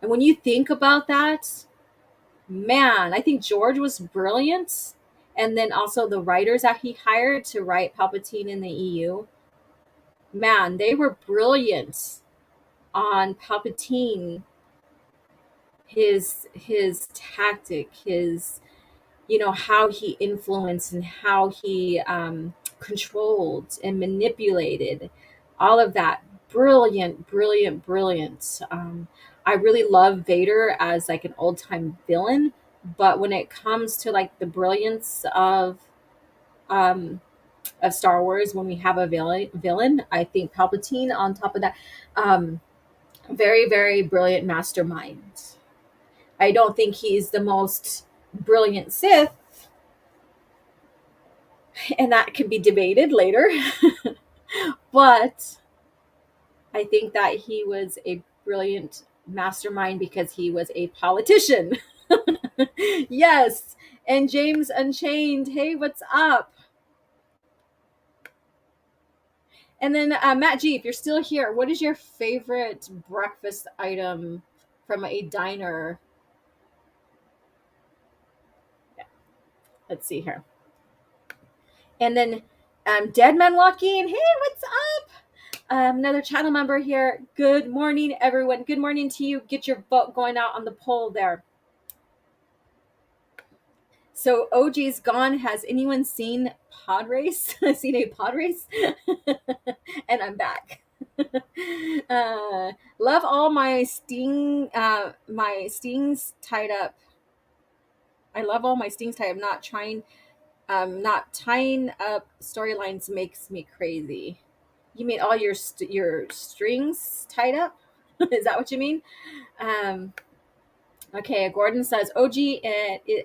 And when you think about that, man, I think George was brilliant. And then also the writers that he hired to write Palpatine in the EU, man, they were brilliant on Palpatine, his tactic, his how he influenced and how he controlled and manipulated all of that. Brilliant, brilliant, brilliant. I really love Vader as like an old time villain, but when it comes to like the brilliance um, of Star Wars, when we have a villain, I think Palpatine. On top of that, um, very, very brilliant mastermind. I don't think he's the most brilliant Sith, and that can be debated later. But I think that he was a brilliant mastermind because he was a politician. Yes. And James Unchained, hey, what's up? And then Matt G, if you're still here, what is your favorite breakfast item from a diner? Yeah, let's see here. And then Dead Man Walking, hey, what's up? Another channel member here. Good morning, everyone. Good morning to you. Get your vote going out on the poll there. So OG's gone. Has anyone seen Pod Race? Seen a Pod Race? And I'm back. Love all my stings tied up. I love all my stings tied up. Not tying up storylines makes me crazy. You mean all your strings tied up? Is that what you mean? Okay, Gordon says OG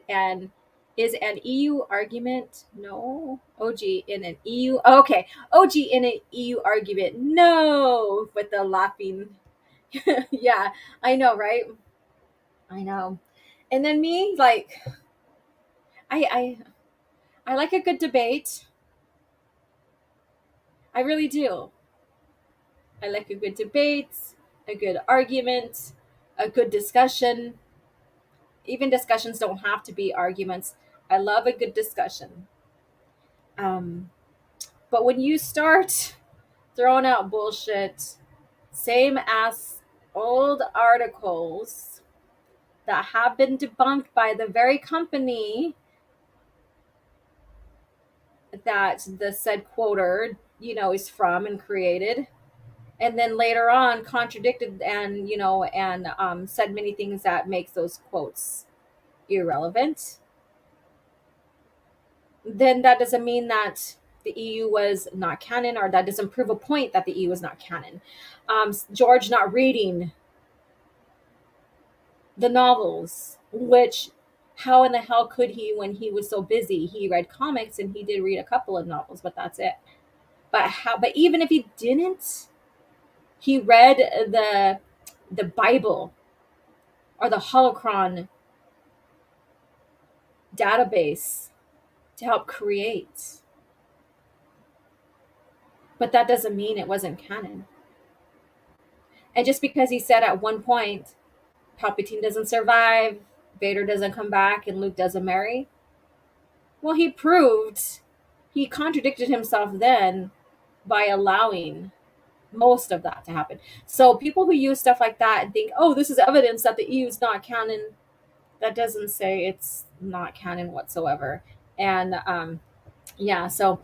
and is an EU argument. No, OG in an EU. Okay, OG in an EU argument. No, with the laughing. Yeah, I know, right? I know. And then me, like, I like a good debate. I really do. I like a good debate, a good argument, a good discussion. Even discussions don't have to be arguments. I love a good discussion. But when you start throwing out bullshit, same as old articles that have been debunked by the very company that the said quoter, is from and created, and then later on contradicted and said many things that makes those quotes irrelevant, then that doesn't mean that the EU was not canon, or that doesn't prove a point that the EU was not canon. George not reading the novels, which how in the hell could he when he was so busy? He read comics and he did read a couple of novels, but that's it. But even if he didn't, he read the Bible or the Holocron database to help create. But that doesn't mean it wasn't canon. And just because he said at one point Palpatine doesn't survive, Vader doesn't come back, and Luke doesn't marry, well, he contradicted himself then by allowing most of that to happen. So people who use stuff like that and think, oh, this is evidence that the EU is not canon, that doesn't say it's not canon whatsoever. And yeah, so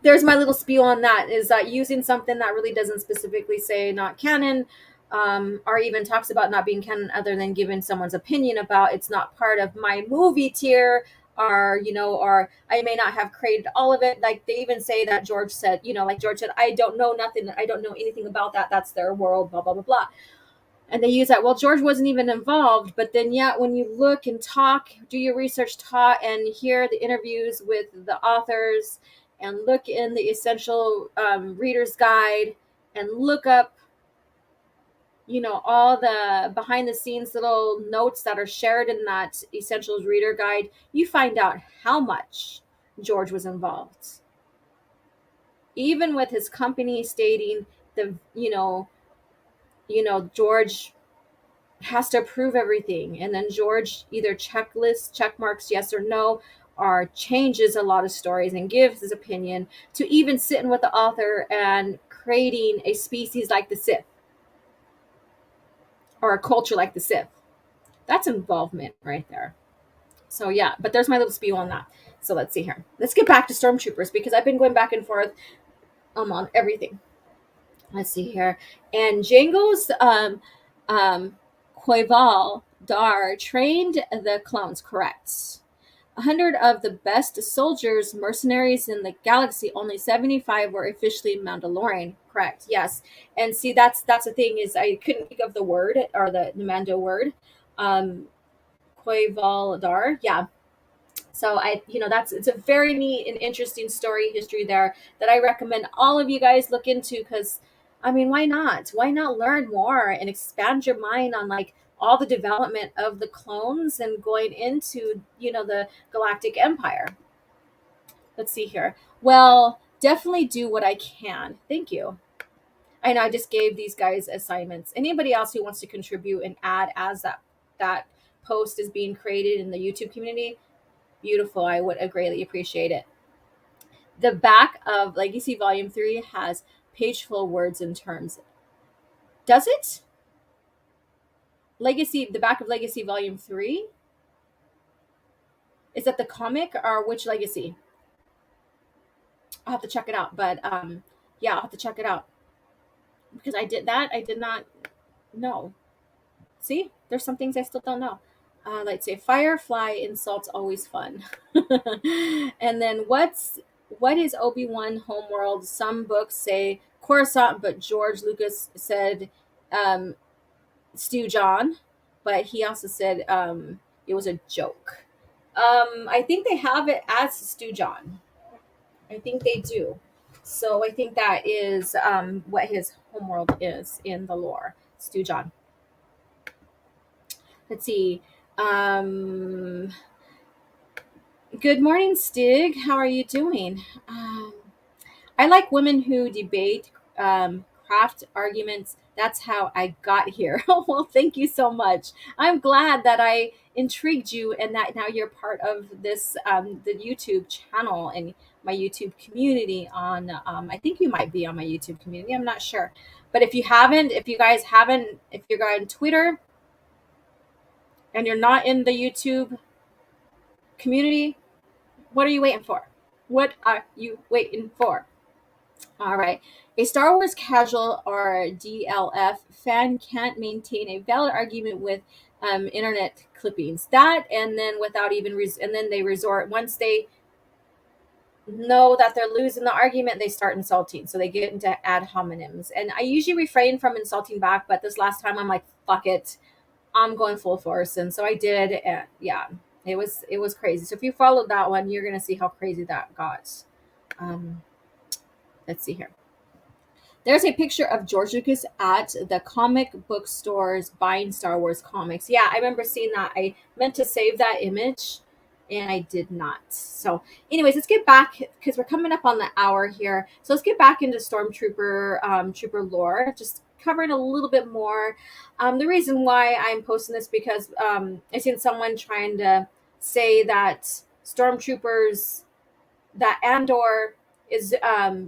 there's my little spiel on that, is that using something that really doesn't specifically say not canon, or even talks about not being canon other than giving someone's opinion about it's not part of my movie tier, or I may not have created all of it. Like they even say that George said, like George said, I don't know nothing, I don't know anything about that, that's their world, blah, blah, blah, blah. And they use that, well, George wasn't even involved. But then, yeah, when you look and talk, do your research, talk, and hear the interviews with the authors and look in the essential reader's guide and look up, all the behind the scenes little notes that are shared in that essentials reader guide, you find out how much George was involved. Even with his company stating George has to approve everything, and then George either check marks yes or no, or changes a lot of stories and gives his opinion, to even sitting with the author and creating a species like the Sith or a culture like the Sith. That's involvement right there. So yeah, but there's my little spiel on that. So let's see here. Let's get back to stormtroopers, because I've been going back and forth on everything. Let's see here. And Django's Quaval Dar trained the clones, correct. 100 of the best soldiers, mercenaries in the galaxy, only 75 were officially Mandalorian, correct. Yes. And see, that's the thing, is I couldn't think of the word, or the Mando word. Quaval Dar, yeah. So it's a very neat and interesting story history there that I recommend all of you guys look into, because I mean, why not? Why not learn more and expand your mind on like all the development of the clones and going into, the Galactic Empire. Let's see here. Well, definitely do what I can. Thank you. I know I just gave these guys assignments. Anybody else who wants to contribute and add as that post is being created in the YouTube community, beautiful. I would greatly appreciate it. The back of Legacy Volume 3 has page-full words and terms. Does it? The back of Legacy Volume 3? Is that the comic, or which Legacy? I'll have to check it out. But yeah, I'll have to check it out. Because I did not know. See? There's some things I still don't know. Let's say Firefly insults always fun. And then what is Obi-Wan homeworld? Some books say Coruscant, but George Lucas said Stu John, but he also said it was a joke. I think they have it as Stu John. I think they do. So I think that is what his homeworld is in the lore. Stu John. Let's see. Good morning, Stig. How are you doing? I like women who debate craft arguments. That's how I got here. Well, thank you so much. I'm glad that I intrigued you, and that now you're part of this the YouTube channel and my YouTube community. I think you might be on my YouTube community. I'm not sure, but if you're on Twitter and you're not in the YouTube community, what are you waiting for? What are you waiting for? All right. A Star Wars casual or DLF fan can't maintain a valid argument with internet clippings. That, and then without even and then they resort, once they know that they're losing the argument, they start insulting. So they get into ad hominems. And I usually refrain from insulting back, but this last time I'm like, fuck it, I'm going full force. And so I did. And yeah, it was crazy. So if you followed that one, you're gonna see how crazy that got. Let's see here. There's a picture of George Lucas at the comic book stores buying Star Wars comics. Yeah, I remember seeing that. I meant to save that image and I did not. So anyways, let's get back, because we're coming up on the hour here. So let's get back into Stormtrooper trooper lore, just covering a little bit more. The reason why I'm posting this, because I seen someone trying to say that Stormtroopers, that Andor is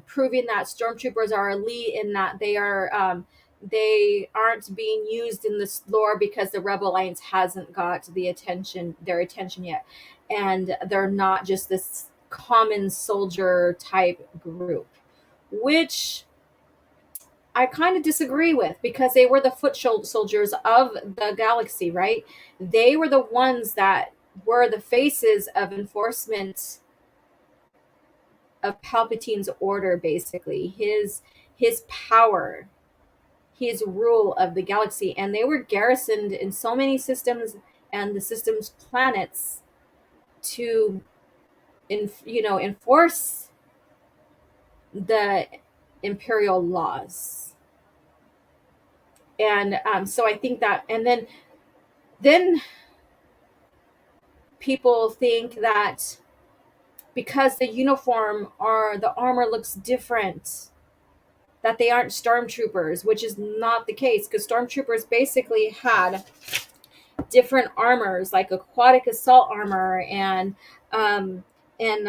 proving that stormtroopers are elite, in that they aren't being used in this lore because the Rebel Alliance hasn't got their attention yet, and they're not just this common soldier type group, which I kind of disagree with, because they were the foot soldiers of the galaxy, right? They were the ones that were the faces of enforcement of Palpatine's order, basically his power, his rule of the galaxy. And they were garrisoned in so many systems and the system's planets to enforce the imperial laws. And so I think that, and then people think that because the uniform or the armor looks different, that they aren't stormtroopers, which is not the case, because stormtroopers basically had different armors, like aquatic assault armor, um, and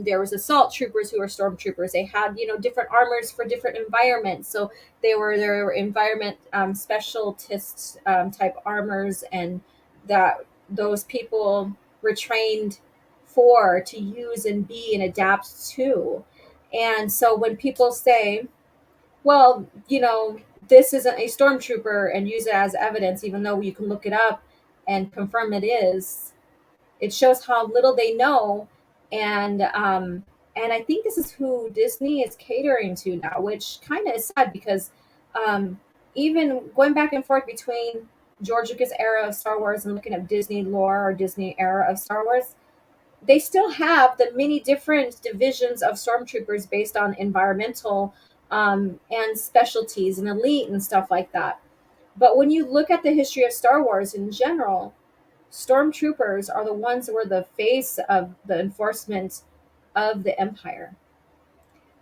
there was assault troopers who were stormtroopers. They had different armors for different environments. So there were environment specialists type armors, and that those people were trained for to use and be and adapt to. And so when people say, well, this isn't a stormtrooper, and use it as evidence, even though you can look it up and confirm it is, it shows how little they know. And I think this is who Disney is catering to now, which kind of is sad, because um, even going back and forth between George Lucas era of Star Wars and looking at Disney lore or Disney era of Star Wars, they still have the many different divisions of stormtroopers based on environmental and specialties and elite and stuff like that. But when you look at the history of Star Wars in general, stormtroopers are the ones who were the face of the enforcement of the empire.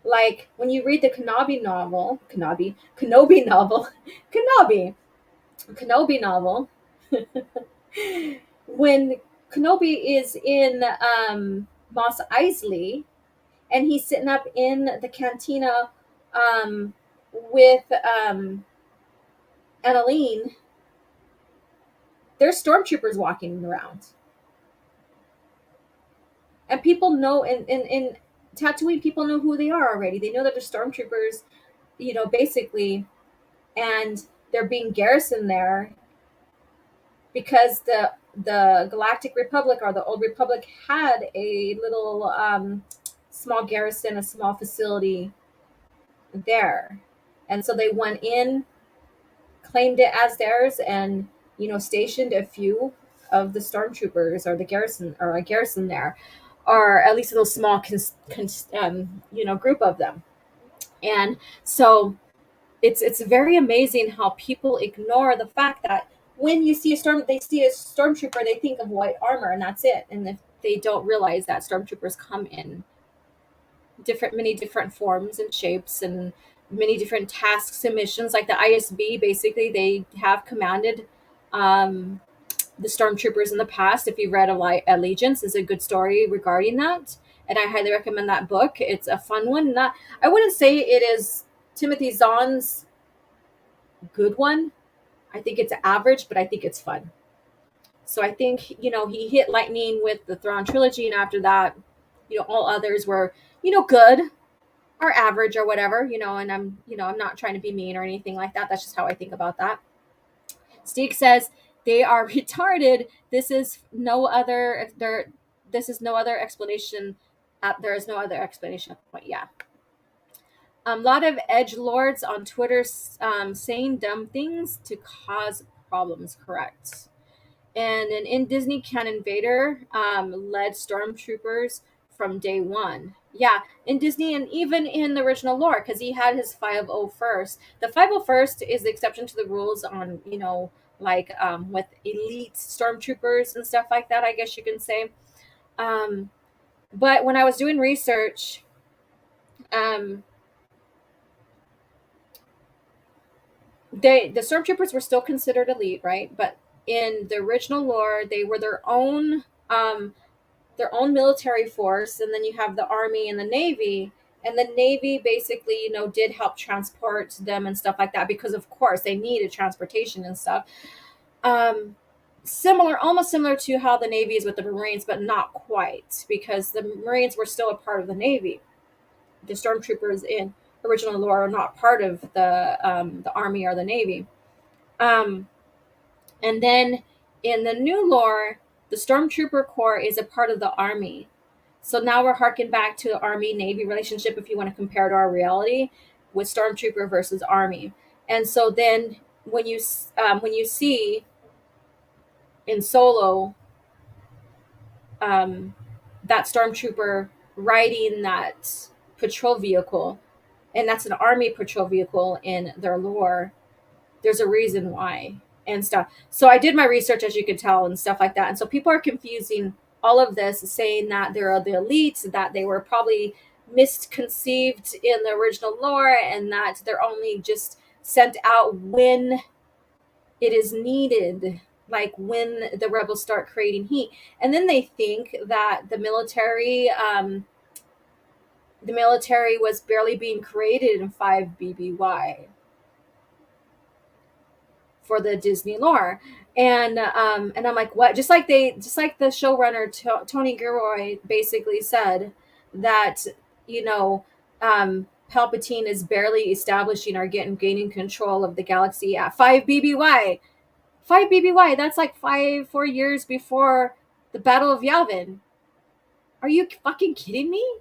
Like when you read the Kenobi novel, Kenobi, Kenobi novel, when Kenobi is in Mos Eisley, and he's sitting up in the cantina with Annalene, there's stormtroopers walking around. And people know, in Tatooine, people know who they are already. They know that they're stormtroopers, basically, and they're being garrisoned there because the Galactic Republic, or the Old Republic, had a little small garrison, a small facility there. And so they went in, claimed it as theirs, and stationed a few of the stormtroopers, or the garrison, or a garrison there, or at least a little small group of them. And so it's very amazing how people ignore the fact that when they see a stormtrooper, they think of white armor, and that's it. And if they don't realize that stormtroopers come in many different forms and shapes, and many different tasks and missions. Like the ISB, basically, they have commanded the stormtroopers in the past. If you've read Allegiance, is a good story regarding that, and I highly recommend that book. It's a fun one. Not, I wouldn't say it is Timothy Zahn's good one. I think it's average, but I think it's fun. So I think he hit lightning with the Thrawn trilogy, and after that, all others were good or average or whatever, and I'm not trying to be mean or anything like that. That's just how I think about that. Steak says they are retarded. This is no other explanation. There is no other explanation. But yeah. A lot of edge lords on Twitter saying dumb things to cause problems. Correct. And an in Disney canon Vader led stormtroopers from day one. Yeah, in Disney, and even in the original lore, because he had his 501st. The 501st is the exception to the rules on, like with elite stormtroopers and stuff like that, I guess you can say. But when I was doing research, um, the stormtroopers were still considered elite, right? But in the original lore, they were their own military force, and then you have the army and the navy. And the navy basically did help transport them and stuff like that, because of course they needed transportation and stuff. Almost similar to how the navy is with the Marines, but not quite, because the Marines were still a part of the navy. The stormtroopers in original lore are not part of the army or the navy. And then in the new lore, the Stormtrooper Corps is a part of the Army. So now we're harking back to the Army-Navy relationship, if you want to compare to our reality, with Stormtrooper versus Army. And so then when you see in Solo that Stormtrooper riding that patrol vehicle, and that's an army patrol vehicle in their lore, there's a reason why and stuff. So I did my research, as you can tell, and stuff like that. And so people are confusing all of this, saying that they're the elites, that they were probably misconceived in the original lore, and that they're only just sent out when it is needed, like when the rebels start creating heat. And then they think that the military was barely being created in 5 BBY for the Disney lore. And I'm like, what? Just like the showrunner Tony Gilroy basically said that, you know, Palpatine is barely establishing or gaining control of the galaxy at 5 BBY. 5 BBY, that's like 4 years before the Battle of Yavin. Are you fucking kidding me?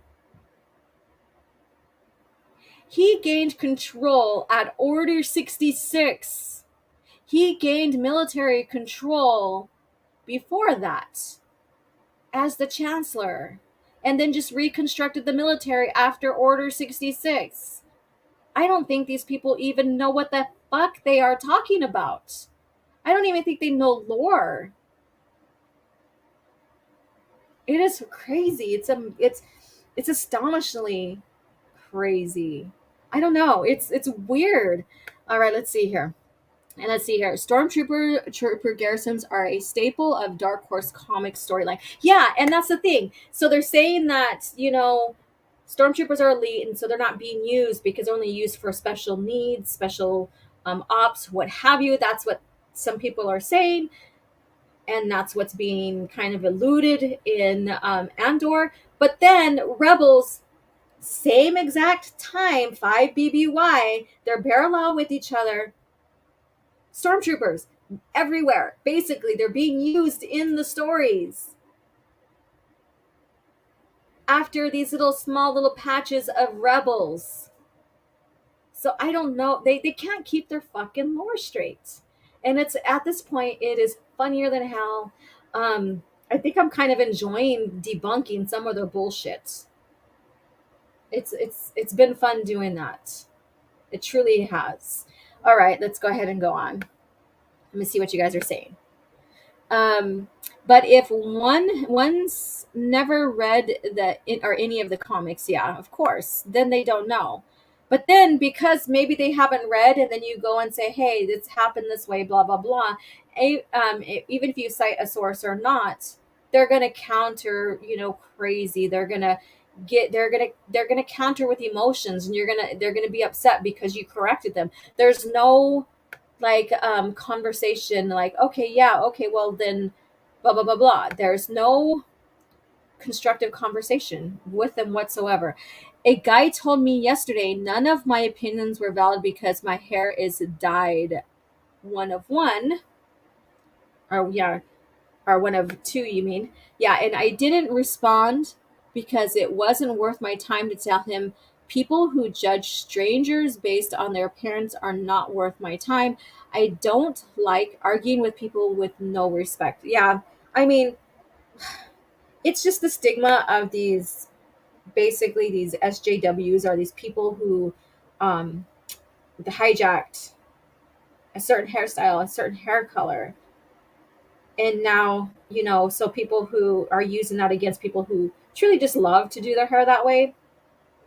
He gained control at Order 66. He gained military control before that as the Chancellor, and then just reconstructed the military after Order 66. I don't think these people even know what the fuck they are talking about. I don't even think they know lore. It is crazy. It's astonishingly crazy. I don't know. It's weird. All right, let's see here. And let's see here. Trooper garrisons are a staple of Dark Horse comics storyline. Yeah, and that's the thing. So they're saying that, you know, stormtroopers are elite, and so they're not being used because they're only used for special needs, special ops, what have you. That's what some people are saying, and that's what's being kind of alluded in Andor. But then rebels, same exact time, 5 BBY, they're parallel with each other. Stormtroopers everywhere. Basically, they're being used in the stories after these small little patches of rebels. So I don't know. They can't keep their fucking lore straight. And it's at this point, it is funnier than hell. I think I'm kind of enjoying debunking some of their bullshit. It's been fun doing that. It truly has. All right, let's go ahead and go on. Let me see what you guys are saying. But if one's never read or any of the comics, yeah, of course, then they don't know. But then because maybe they haven't read, and then you go and say, hey, this happened this way, blah blah blah. Even if you cite a source or not, they're gonna counter, crazy. They're gonna counter with emotions, and they're gonna be upset because you corrected them. There's no conversation like, okay, yeah, okay, well then blah blah blah blah. There's no constructive conversation with them whatsoever. A guy told me yesterday none of my opinions were valid because my hair is dyed one of one, or yeah, or one of two, you mean? Yeah, and I didn't respond because it wasn't worth my time to tell him people who judge strangers based on their appearance are not worth my time. I don't like arguing with people with no respect. Yeah, I mean, it's just the stigma of these SJWs, are these people who hijacked a certain hairstyle, a certain hair color. And now, so people who are using that against people who truly just love to do their hair that way,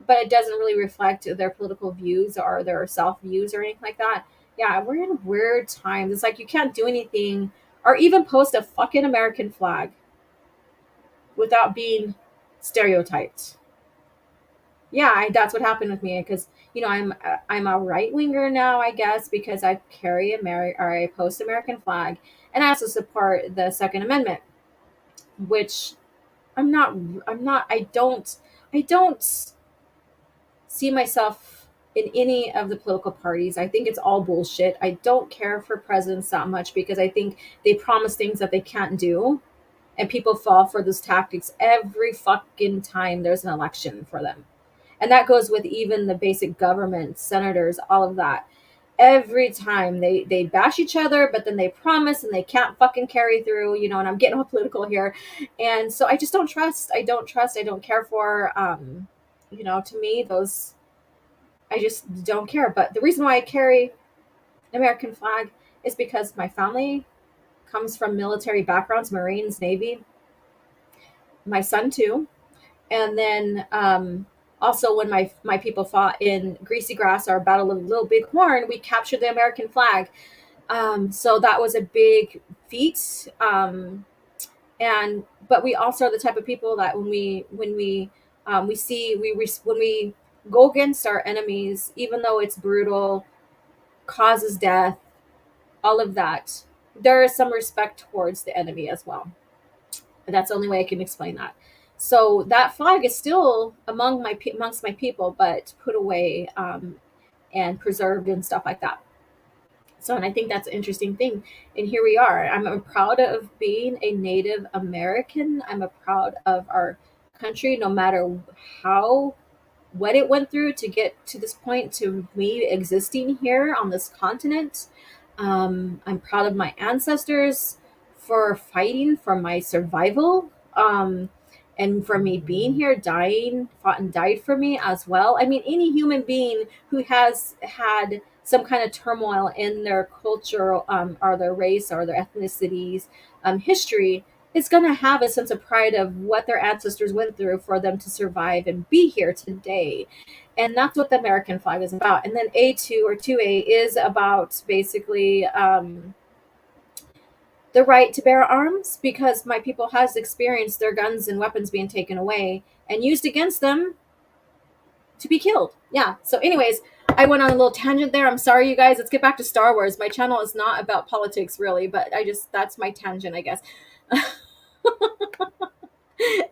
but it doesn't really reflect their political views or their self views or anything like that. Yeah, we're in weird times. It's like you can't do anything or even post a fucking American flag without being stereotyped. Yeah, that's what happened with me because I'm a right winger now, I guess, because I carry I post American flag, and I also support the Second Amendment, which I don't see myself in any of the political parties. I think it's all bullshit. I don't care for presidents that much because I think they promise things that they can't do, and people fall for those tactics every fucking time there's an election for them. And that goes with even the basic government, senators, all of that. Every time they bash each other, but then they promise and they can't fucking carry through, and I'm getting all political here. And so I just don't trust. I don't care for To me, those, I just don't care. But the reason why I carry an American flag is because my family comes from military backgrounds, Marines, Navy, my son too. And then also when my people fought in Greasy Grass, our Battle of Little Big Horn, we captured the American flag. So that was a big feat. And but we also are the type of people that we see when we go against our enemies, even though it's brutal, causes death, all of that, there is some respect towards the enemy as well. And that's the only way I can explain that. So that flag is still amongst my people, but put away and preserved and stuff like that. So, and I think that's an interesting thing. And here we are. I'm proud of being a Native American. I'm proud of our country, no matter how what it went through to get to this point, to me existing here on this continent. I'm proud of my ancestors for fighting for my survival, and for me being here, dying, fought and died for me as well. I mean, any human being who has had some kind of turmoil in their culture, or their race or their ethnicities, history, is going to have a sense of pride of what their ancestors went through for them to survive and be here today. And that's what the American flag is about. And then A2 or 2A is about basically the right to bear arms, because my people has experienced their guns and weapons being taken away and used against them to be killed. Yeah. So anyways, I went on a little tangent there. I'm sorry, you guys. Let's get back to Star Wars. My channel is not about politics really, but that's my tangent, I guess.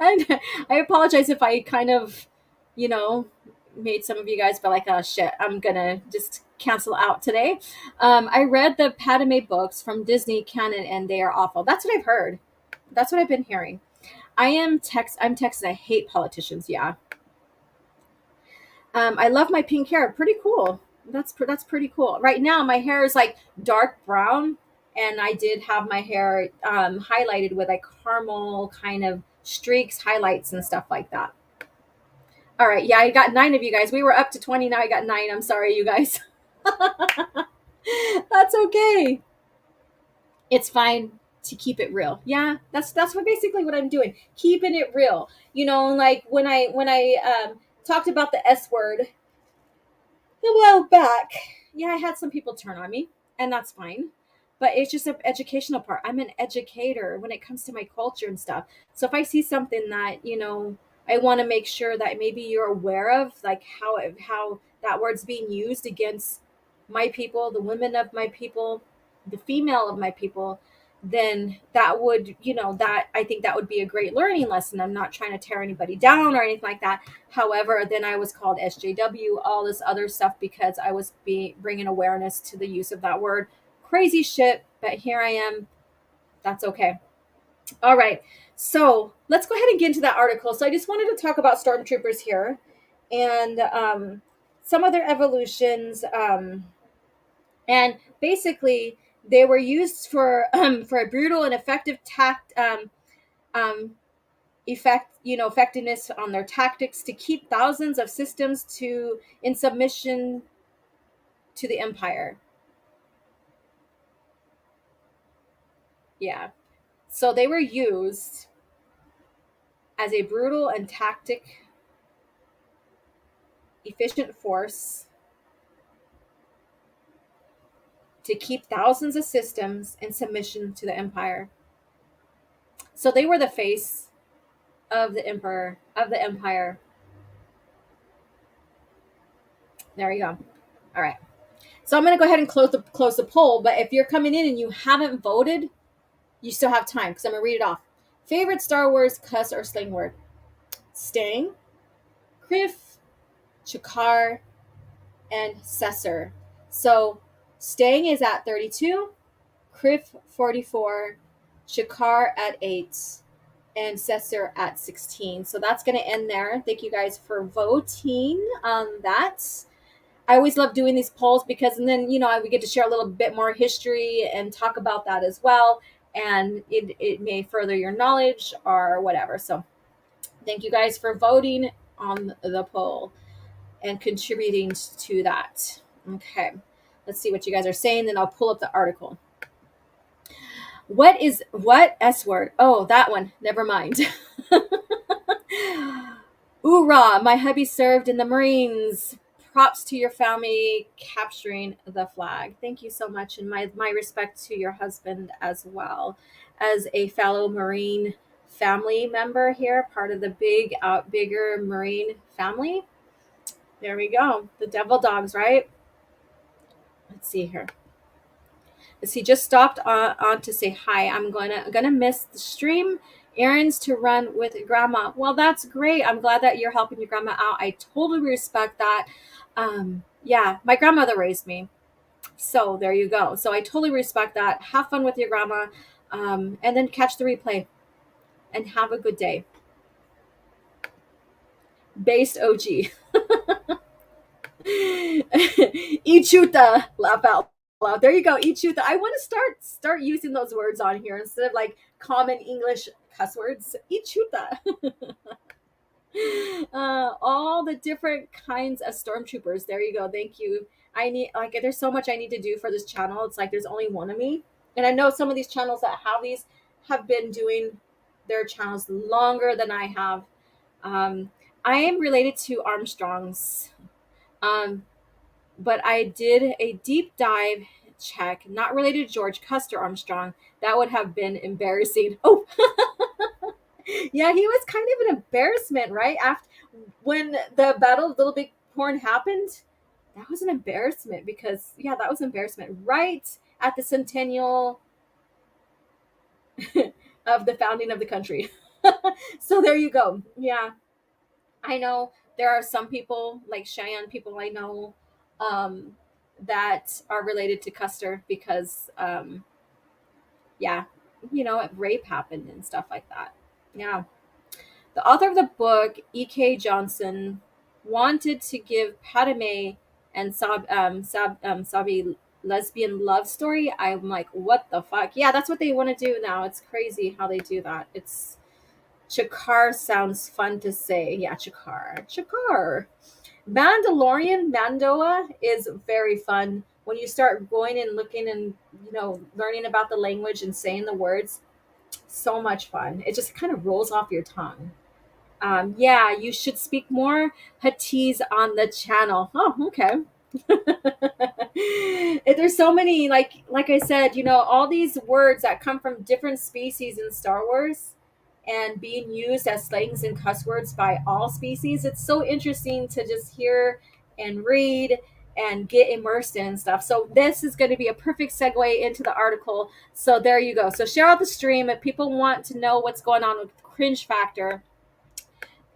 And I apologize if I kind of, you know, made some of you guys feel like, oh shit, I'm gonna just cancel out today. I read the Padme books from Disney canon and they are awful. That's what I've heard. That's what I've been hearing. I'm Texas. I hate politicians. Yeah. I love my pink hair. Pretty cool. That's pretty cool. Right now, my hair is like dark brown, and I did have my hair highlighted with like caramel kind of streaks, highlights, and stuff like that. All right, yeah, I got 9 of you guys. We were up to 20. Now I got 9. I'm sorry, you guys. That's okay. It's fine to keep it real. Yeah, that's what basically what I'm doing. Keeping it real. Like when I talked about the S word a while back. Yeah, I had some people turn on me, and that's fine. But it's just an educational part. I'm an educator when it comes to my culture and stuff. So if I see something that, I want to make sure that maybe you're aware of, like how that word's being used against my people, the women of my people, the female of my people, then that would, that I think that would be a great learning lesson. I'm not trying to tear anybody down or anything like that. However, then I was called SJW, all this other stuff, because I was bringing awareness to the use of that word. Crazy shit, but here I am. That's okay. All right. So let's go ahead and get into that article. So I just wanted to talk about stormtroopers here and some of their evolutions. And basically, they were used for a brutal and effective effectiveness on their tactics to keep thousands of systems in submission to the Empire. Yeah. So they were used as a brutal and tactic efficient force to keep thousands of systems in submission to the Empire. So they were the face of the Empire. There you go. All right. So I'm going to go ahead and close the poll. But if you're coming in and you haven't voted, you still have time, because I'm going to read it off. Favorite Star Wars cuss or slang word? Stang, Criff, Chakar, and Cessor. So Stang is at 32, Criff 44, Chakar at 8, and Cessor at 16. So that's going to end there. Thank you guys for voting on that. I always love doing these polls because, and then, we get to share a little bit more history and talk about that as well. And it may further your knowledge or whatever. So thank you guys for voting on the poll and contributing to that. Okay, let's see what you guys are saying, then I'll pull up the article. What S word? Oh, that one. Never mind. Hoorah! My hubby served in the Marines. Props to your family capturing the flag. Thank you so much, and my respect to your husband as well, as a fellow Marine family member here, part of the bigger Marine family. There we go. The devil dogs, right? Let's see here. He just stopped on to say hi. I'm gonna miss the stream. Errands to run with grandma. Well, that's great. I'm glad that you're helping your grandma out. I totally respect that. Yeah, my grandmother raised me, so there you go. So I totally respect that. Have fun with your grandma, and then catch the replay and have a good day. Based OG. Ichuta, laugh out loud. There you go, Ichuta. I want to start using those words on here instead of like common English cuss words. Ichuta. All the different kinds of stormtroopers. There you go. Thank you. I need like there's so much I need to do for this channel. It's like there's only one of me, and I know some of these channels that have these have been doing their channels longer than I have. I am related to Armstrongs. Um, but I did a deep dive check, not related to George Custer Armstrong. That would have been embarrassing. Oh, yeah, he was kind of an embarrassment, right? After when the Battle of Little Big Horn happened, that was an embarrassment because yeah, that was embarrassment right at the centennial of the founding of the country. So there you go. Yeah, I know there are some people like Cheyenne people I know um, that are related to Custer because, yeah, rape happened and stuff like that. Yeah. The author of the book, E.K. Johnson, wanted to give Padme and Sabi lesbian love story. I'm like, what the fuck? Yeah, that's what they want to do now. It's crazy how they do that. It's Chakar sounds fun to say. Yeah, Chakar. Chakar. Mandalorian Mandoa is very fun when you start going and looking and learning about the language and saying the words. So much fun. It just kind of rolls off your tongue. Yeah, you should speak more Huttese on the channel. Oh, okay. There's so many like I said, all these words that come from different species in Star Wars and being used as slangs and cuss words by all species. It's so interesting to just hear and read and get immersed in and stuff. So this is going to be a perfect segue into the article. So there you go. So share out the stream if people want to know what's going on with Cringe Factor.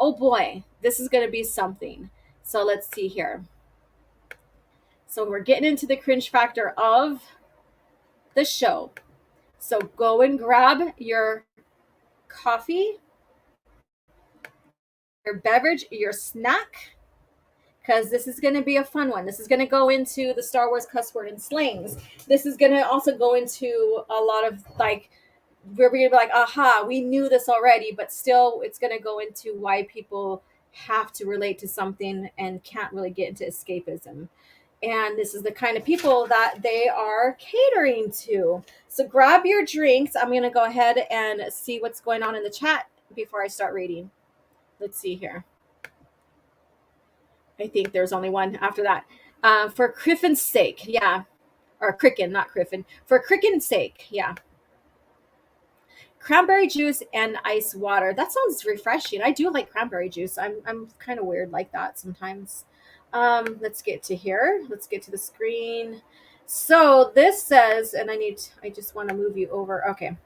Oh boy, this is going to be something. So let's see here. So we're getting into the Cringe Factor of the show. So go and grab your coffee, your beverage, your snack, because this is going to be a fun one. This is going to go into the Star Wars cuss word and slangs. This is going to also go into a lot of like, we're going to be like, aha, we knew this already, but still it's going to go into why people have to relate to something and can't really get into escapism. And this is the kind of people that they are catering to. So grab your drinks. I'm going to go ahead and see what's going on in the chat before I start reading. Let's see here. I think there's only one after that. For Griffin's sake, yeah. Or Cricken, not Griffin. For Cricken's sake, yeah. Cranberry juice and ice water. That sounds refreshing. I do like cranberry juice. I'm kind of weird like that sometimes. Let's get to here. Let's get to the screen. So this says, and I just want to move you over. Okay.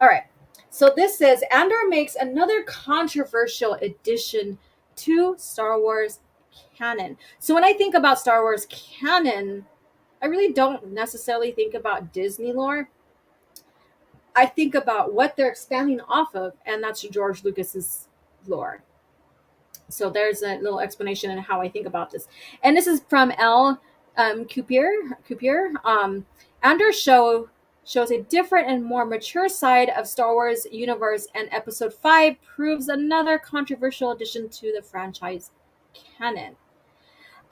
All right. So this says Andor makes another controversial addition to Star Wars canon. So when I think about Star Wars canon, I really don't necessarily think about Disney lore. I think about what they're expanding off of, and that's George Lucas's lore. So there's a little explanation in how I think about this. And this is from L. Cupier. Andor shows a different and more mature side of Star Wars universe, and Episode 5 proves another controversial addition to the franchise canon.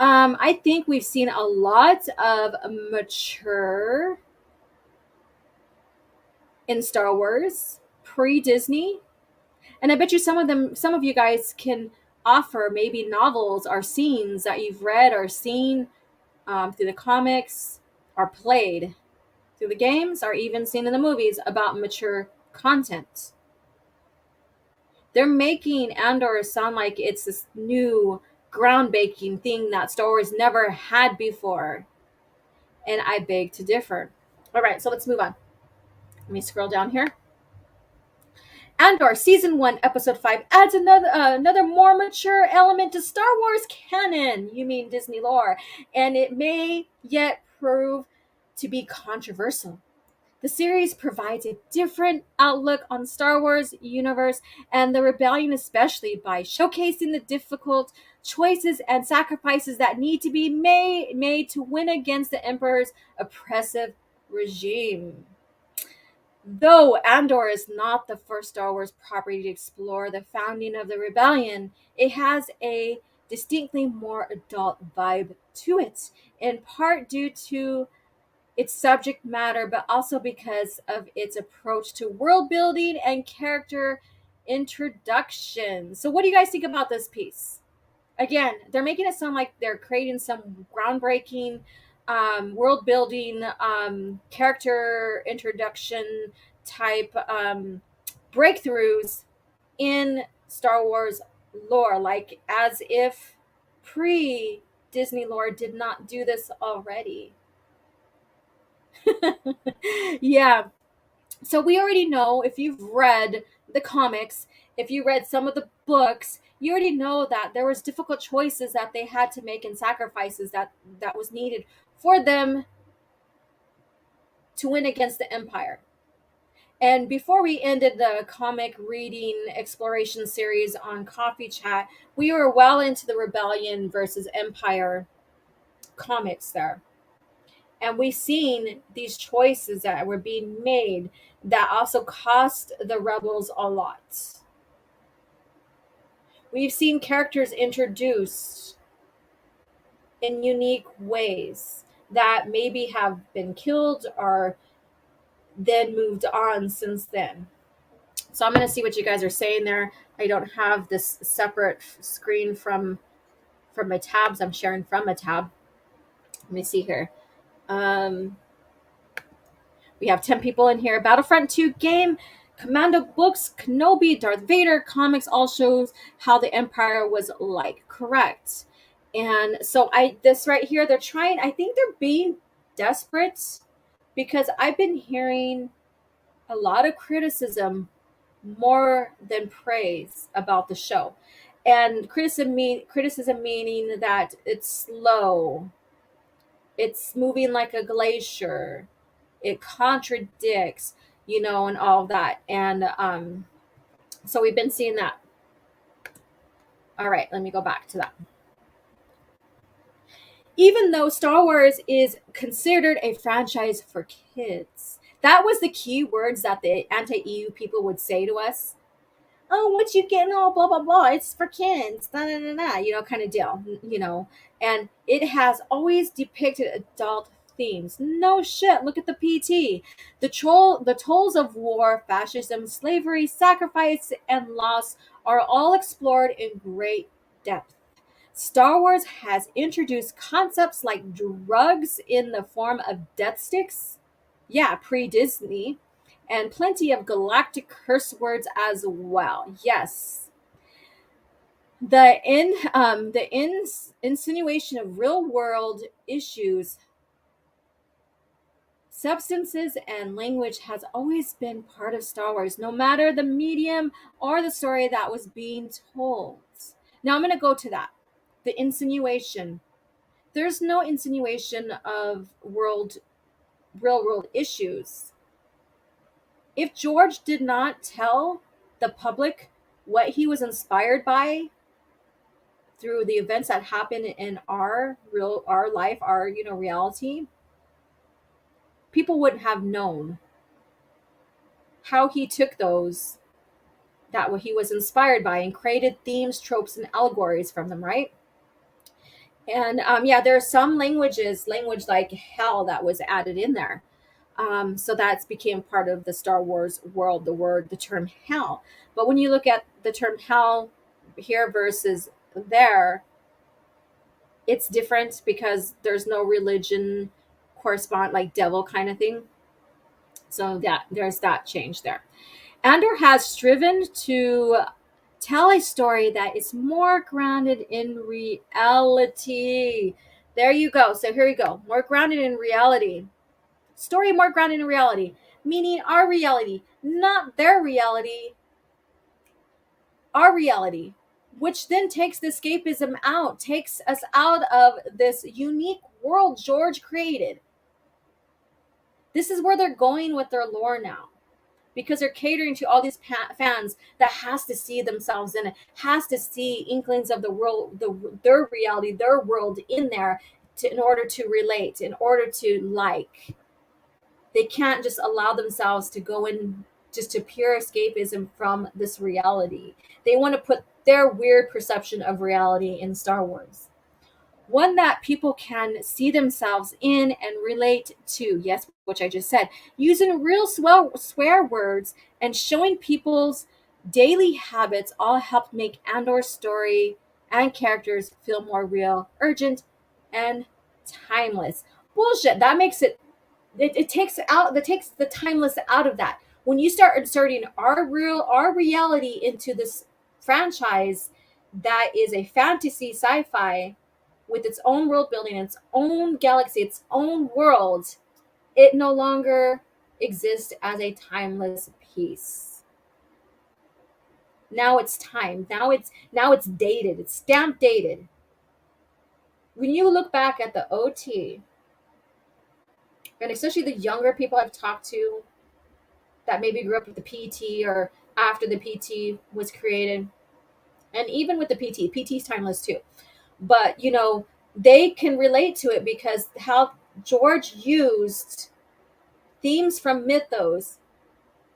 I think we've seen a lot of mature in Star Wars pre-Disney, and I bet you some of you guys can offer maybe novels or scenes that you've read or seen through the comics or played through the games or even seen in the movies about mature content. They're making Andor sound like it's this new groundbreaking thing that Star Wars never had before. And I beg to differ. All right, so let's move on. Let me scroll down here. Andor Season 1, Episode 5 adds another more mature element to Star Wars canon. You mean Disney lore. And it may yet prove to be controversial. The series provides a different outlook on Star Wars universe and the rebellion, especially by showcasing the difficult choices and sacrifices that need to be made to win against the Emperor's oppressive regime. Though Andor is not the first Star Wars property to explore the founding of the rebellion, it has a distinctly more adult vibe to it, in part due to its subject matter, but also because of its approach to world building and character introduction. So, what do you guys think about this piece? Again, they're making it sound like they're creating some groundbreaking world building, character introduction type breakthroughs in Star Wars lore, like as if pre Disney lore did not do this already. Yeah. So we already know, if you've read the comics, if you read some of the books, you already know that there was difficult choices that they had to make and sacrifices that was needed for them to win against the Empire. And before we ended the comic reading exploration series on Coffee Chat, we were well into the Rebellion versus Empire comics there. And we've seen these choices that were being made that also cost the rebels a lot. We've seen characters introduced in unique ways that maybe have been killed or then moved on since then. So I'm going to see what you guys are saying there. I don't have this separate screen from my tabs. I'm sharing from a tab. Let me see here. We have 10 people in here. Battlefront 2 game, Commando books, Kenobi, Darth Vader, comics all shows how the Empire was like. Correct. And so this right here, I think they're being desperate because I've been hearing a lot of criticism more than praise about the show. And criticism meaning that it's slow. It's moving like a glacier. It contradicts, and all of that. And so we've been seeing that. All right, let me go back to that. Even though Star Wars is considered a franchise for kids, that was the key words that the anti-EU people would say to us. Oh, what you getting all blah blah blah, it's for kids, nah, nah, nah, nah, kind of deal. And it has always depicted adult themes. No shit, look at the PT. The tolls of war, fascism, slavery, sacrifice, and loss are all explored in great depth. Star Wars has introduced concepts like drugs in the form of death sticks, yeah, pre-Disney, and plenty of galactic curse words as well. Yes. The insinuation of real world issues, substances, and language has always been part of Star Wars, no matter the medium or the story that was being told. Now I'm going to go to that. The insinuation. There's no insinuation of real world issues. If George did not tell the public what he was inspired by through the events that happen in our life, our reality, people wouldn't have known how he took those that what he was inspired by and created themes, tropes, and allegories from them, right? And yeah, there are some language like hell that was added in there. So that's became part of the Star Wars world, the term hell. But when you look at the term hell here versus there, it's different because there's no religion correspond like devil kind of thing. So that there's that change there. Andor has striven to tell a story that is more grounded in reality. There you go. So here you go. More grounded in reality. Story more grounded in reality, meaning our reality, not their reality, our reality, which then takes the escapism out, takes us out of this unique world George created. This is where they're going with their lore now, because they're catering to all these fans that has to see themselves in it, has to see inklings of the world, their reality, their world in there, in order to relate, in order to like. They can't just allow themselves to go in just to pure escapism from this reality. They want to put their weird perception of reality in Star Wars, one that people can see themselves in and relate to. Yes, which I just said, using real swear words and showing people's daily habits all help make Andor's story and characters feel more real, urgent, and timeless. Bullshit. That makes it takes the timeless out of that. When you start inserting our reality into this franchise that is a fantasy sci-fi with its own world building, its own galaxy, its own world, it no longer exists as a timeless piece. Now it's time. Now it's dated. It's stamp dated. When you look back at the OT, and especially the younger people I've talked to that maybe grew up with the PT or after the PT was created, and even with the PT's timeless too. But they can relate to it because how George used themes from mythos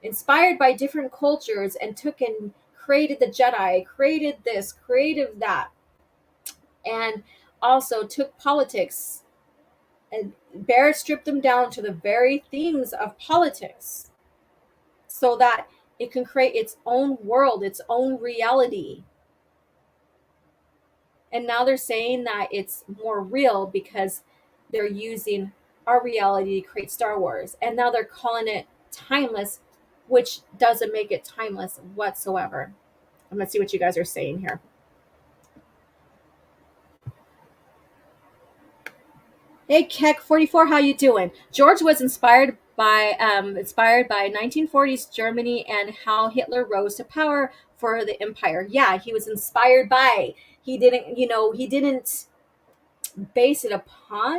inspired by different cultures and took and created the Jedi, created this, created that, and also took politics and stripped them down to the very themes of politics so that it can create its own world, its own reality. And now they're saying that it's more real because they're using our reality to create Star Wars. And now they're calling it timeless, which doesn't make it timeless whatsoever. I'm going to see what you guys are saying here. Hey, Keck44, how you doing? George was inspired by 1940s Germany and how Hitler rose to power for the empire. Yeah, he was inspired by. He didn't base it upon.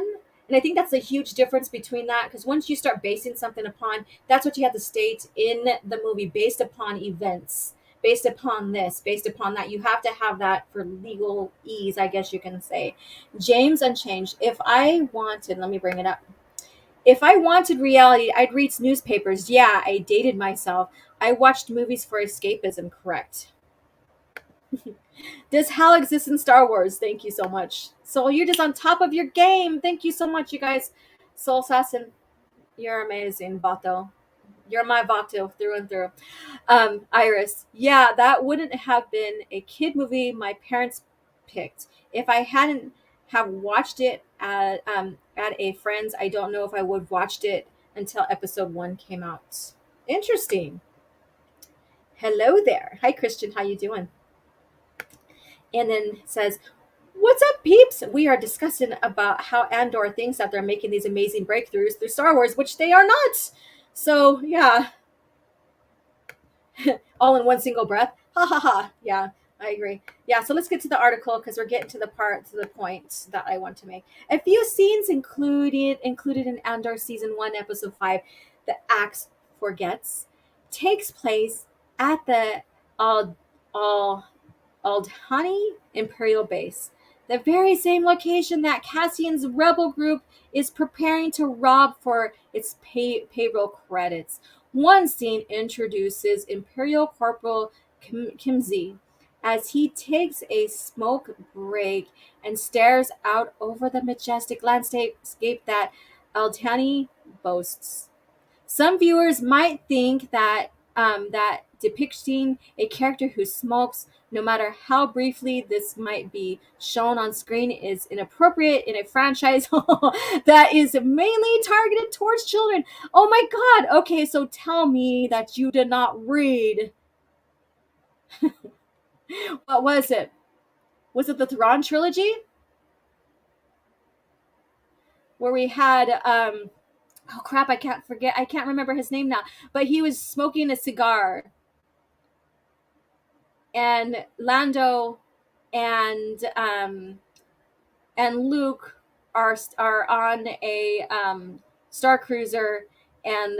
And I think that's a huge difference between that, because once you start basing something upon, that's what you have to state in the movie, based upon events, based upon this, based upon that. You have to have that for legal ease, I guess you can say. James Unchanged, if I wanted, let me bring it up. If I wanted reality, I'd read newspapers. Yeah, I dated myself. I watched movies for escapism, correct. Does hell exist in Star Wars? Thank you so much. Soul, you're just on top of your game. Thank you so much, you guys. Soul Assassin, you're amazing, Vato. You're my Vato through and through. Iris, yeah, that wouldn't have been a kid movie my parents picked. If I hadn't have watched it at a friend's, I don't know if I would have watched it until episode 1 came out. Interesting. Hello there. Hi, Christian. How you doing? And then says, what's up, peeps? We are discussing about how Andor thinks that they're making these amazing breakthroughs through Star Wars, which they are not. So, yeah. All in one single breath. Ha ha ha. Yeah, I agree. Yeah, so let's get to the article because we're getting to the point that I want to make. A few scenes included in Andor Season 1, Episode 5, The Axe Forgets, takes place at the Aldhani Imperial Base, the very same location that Cassian's rebel group is preparing to rob for its payroll credits. One scene introduces Imperial Corporal Kimsey as he takes a smoke break and stares out over the majestic landscape that Altani boasts. Some viewers might think that that depicting a character who smokes, no matter how briefly this might be shown on screen, is inappropriate in a franchise that is mainly targeted towards children. Oh my god! Okay, so tell me that you did not read. What was it? Was it the Thrawn trilogy where we had oh crap, I can't remember his name now, but he was smoking a cigar, and Lando and Luke are on a star cruiser, and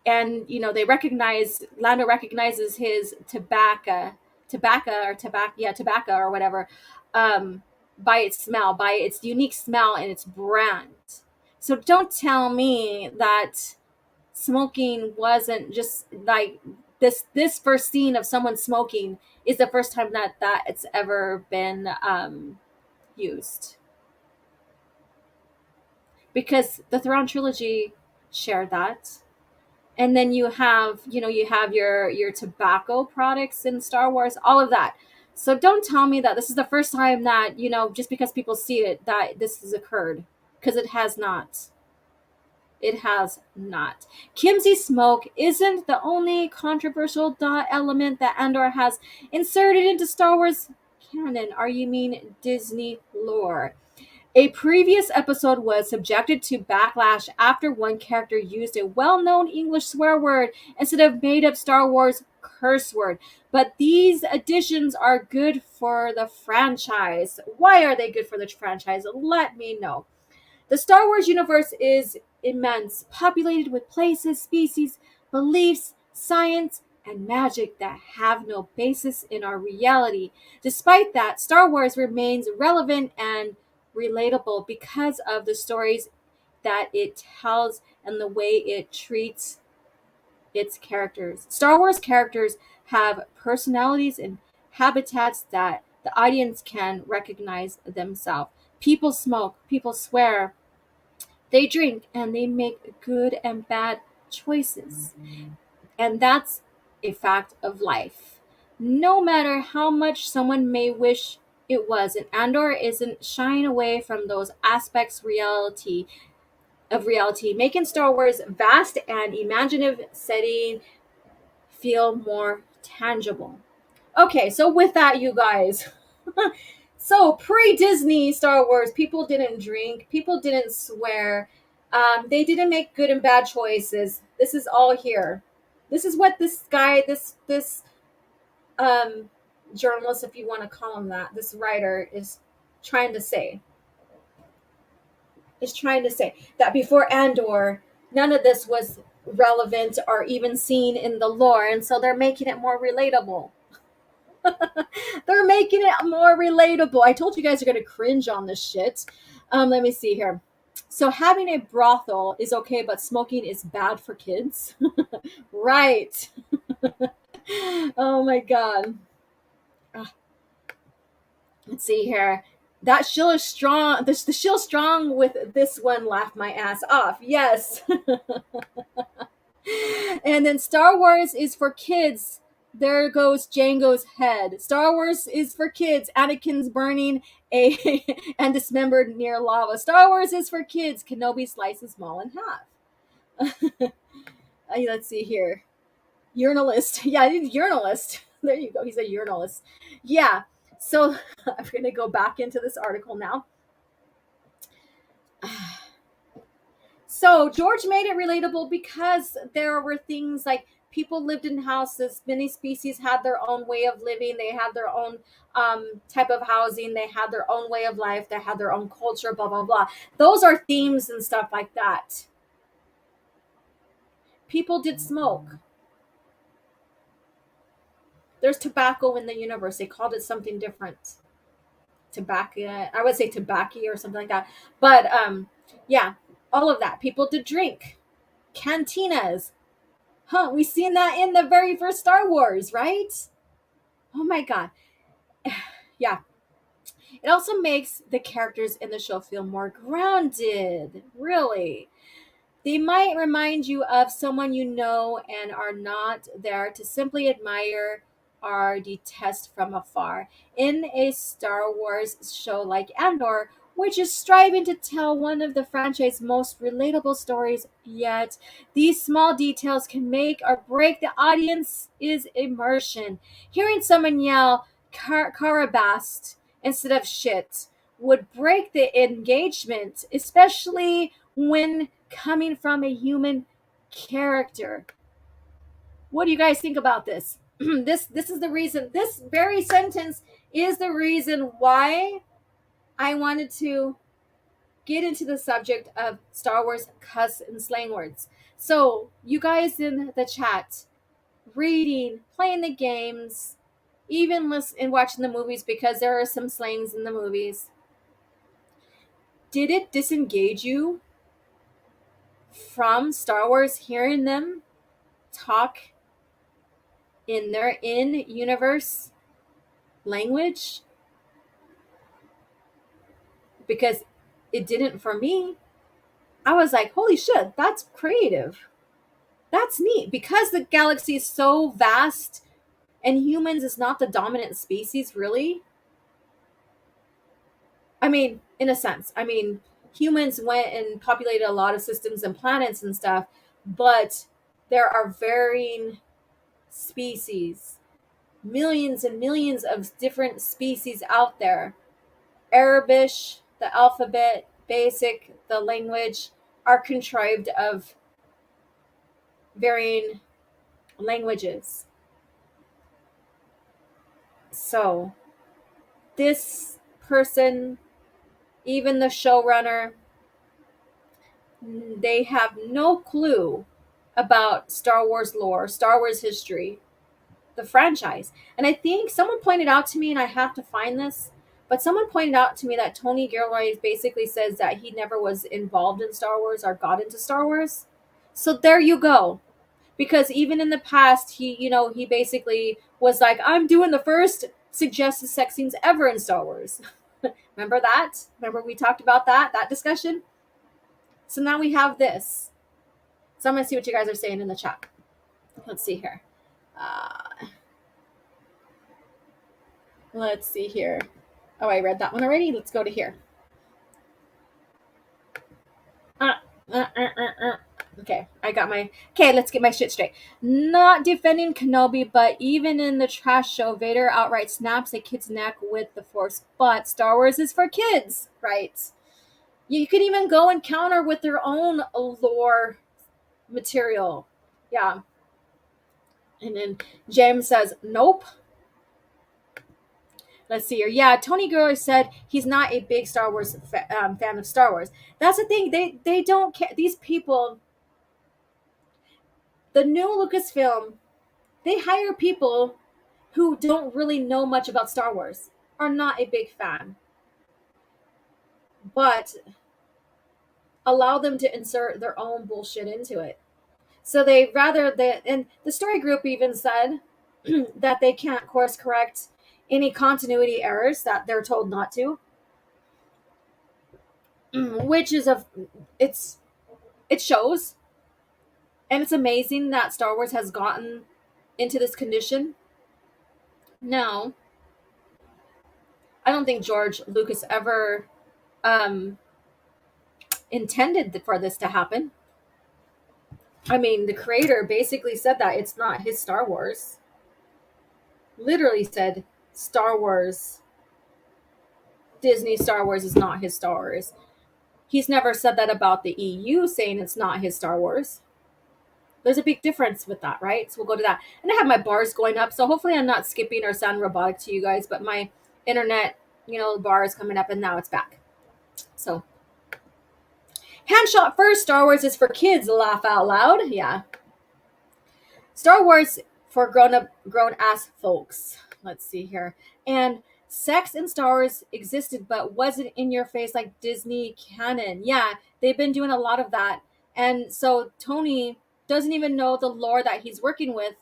they recognize Lando recognizes his tobacco or whatever, by its smell, by its unique smell and its brand. So don't tell me that smoking wasn't just like this first scene of someone smoking is the first time that it's ever been used, because the Thrawn trilogy shared that. And then you have your tobacco products in Star Wars, all of that. So don't tell me that this is the first time that just because people see it that this has occurred, because it has not. It has not. Kimsey smoke isn't the only controversial dot element that Andor has inserted into Star Wars canon, or you mean Disney lore. A previous episode was subjected to backlash after one character used a well-known English swear word instead of made-up Star Wars curse word. But these additions are good for the franchise. Why are they good for the franchise? Let me know. The Star Wars universe is immense, populated with places, species, beliefs, science, and magic that have no basis in our reality. Despite that, Star Wars remains relevant and relatable because of the stories that it tells and the way it treats its characters. Star Wars characters have personalities and habitats that the audience can recognize themselves. People smoke, people swear, they drink, and they make good and bad choices. And that's a fact of life. No matter how much someone may wish it was, and Andor isn't shying away from those aspects reality, making Star Wars vast and imaginative setting feel more tangible. Okay, so with that, you guys, so pre-Disney Star Wars, people didn't drink, people didn't swear, they didn't make good and bad choices. This is all here. This is what this guy, this um, journalist, if you want to call him that, this writer is trying to say. Is trying to say that before Andor, none of this was relevant or even seen in the lore, and so they're making it more relatable. They're making it more relatable. I told you guys are going to cringe on this shit. Let me see here. So having a brothel is okay, but smoking is bad for kids. Right. Oh my god. Ah, let's see here. That shill is strong. The shill strong with this one. Laugh my ass off. Yes. And then Star Wars is for kids. There goes Django's head. Star Wars is for kids. Anakin's burning a and dismembered near lava. Star Wars is for kids. Kenobi slices Maul in half. Let's see here. Urinalist. Yeah, he's urinalist. There you go. He's a urinalist. Yeah. So I'm going to go back into this article now. So George made it relatable because there were things like people lived in houses. Many species had their own way of living. They had their own type of housing. They had their own way of life. They had their own culture. Blah blah blah. Those are themes and stuff like that. People did smoke. There's tobacco in the universe. They called it something different. Tobacco. I would say tobacco or something like that. But yeah. all of that. People to drink, cantinas. Huh, we seen that in the very first Star Wars, right? Oh my god. Yeah. It also makes the characters in the show feel more grounded, really. They might remind you of someone you know and are not there to simply admire or detest from afar. In a Star Wars show like Andor, which is striving to tell one of the franchise's most relatable stories yet, these small details can make or break the audience's immersion. Hearing someone yell Karabast instead of shit would break the engagement, especially when coming from a human character. What do you guys think about this? This is the reason. This very sentence is the reason why I wanted to get into the subject of Star Wars cuss and slang words. So, you guys in the chat, reading, playing the games, even listening and watching the movies, because there are some slangs in the movies. Did it disengage you from Star Wars hearing them talk in their in-universe language? Because it didn't for me. I was like, holy shit, that's creative. That's neat. Because the galaxy is so vast and humans is not the dominant species, really. I mean, in a sense. I mean, humans went and populated a lot of systems and planets and stuff, but there are varying species, millions and millions of different species out there. Arabish, the alphabet, basic, the language, are contrived of varying languages. So, this person, even the showrunner, they have no clue about Star Wars lore, Star Wars history, the franchise. And I think someone pointed out to me, and I have to find this, but someone pointed out to me that Tony Gilroy basically says that he never was involved in Star Wars or got into Star Wars. So there you go. Because even in the past, he basically was like, I'm doing the first suggested sex scenes ever in Star Wars. Remember that? Remember we talked about that discussion? So now we have this. So I'm going to see what you guys are saying in the chat. Let's see here. Let's see here. Oh, I read that one already. Let's go to here. Okay, I got my... Okay, let's get my shit straight. Not defending Kenobi, but even in the trash show, Vader outright snaps a kid's neck with the Force. But Star Wars is for kids, right? You could even go and counter with their own lore material. Yeah. And then James says, nope. Let's see here. Yeah, Tony Gilroy said he's not a big Star Wars fan of Star Wars. That's the thing. They don't care. These people, the new Lucasfilm, they hire people who don't really know much about Star Wars, are not a big fan, but allow them to insert their own bullshit into it. So they and the story group even said that they can't course correct any continuity errors that they're told not to, which is it shows. And it's amazing that Star Wars has gotten into this condition. Now, I don't think George Lucas ever intended for this to happen. I mean, the creator basically said that it's not his Star Wars. Literally said Star Wars, Disney Star Wars is not his Star Wars. He's never said that about the EU, saying it's not his Star Wars. There's a big difference with that, right? So we'll go to that. And I have my bars going up, so hopefully I'm not skipping or sound robotic to you guys, but my internet, bar is coming up and now it's back. So, handshot first, Star Wars is for kids, laugh out loud. Yeah. Star Wars for grown ass folks. Let's see here. And Sex in Star Wars existed, but wasn't in your face like Disney canon. Yeah, they've been doing a lot of that. And so Tony doesn't even know the lore that he's working with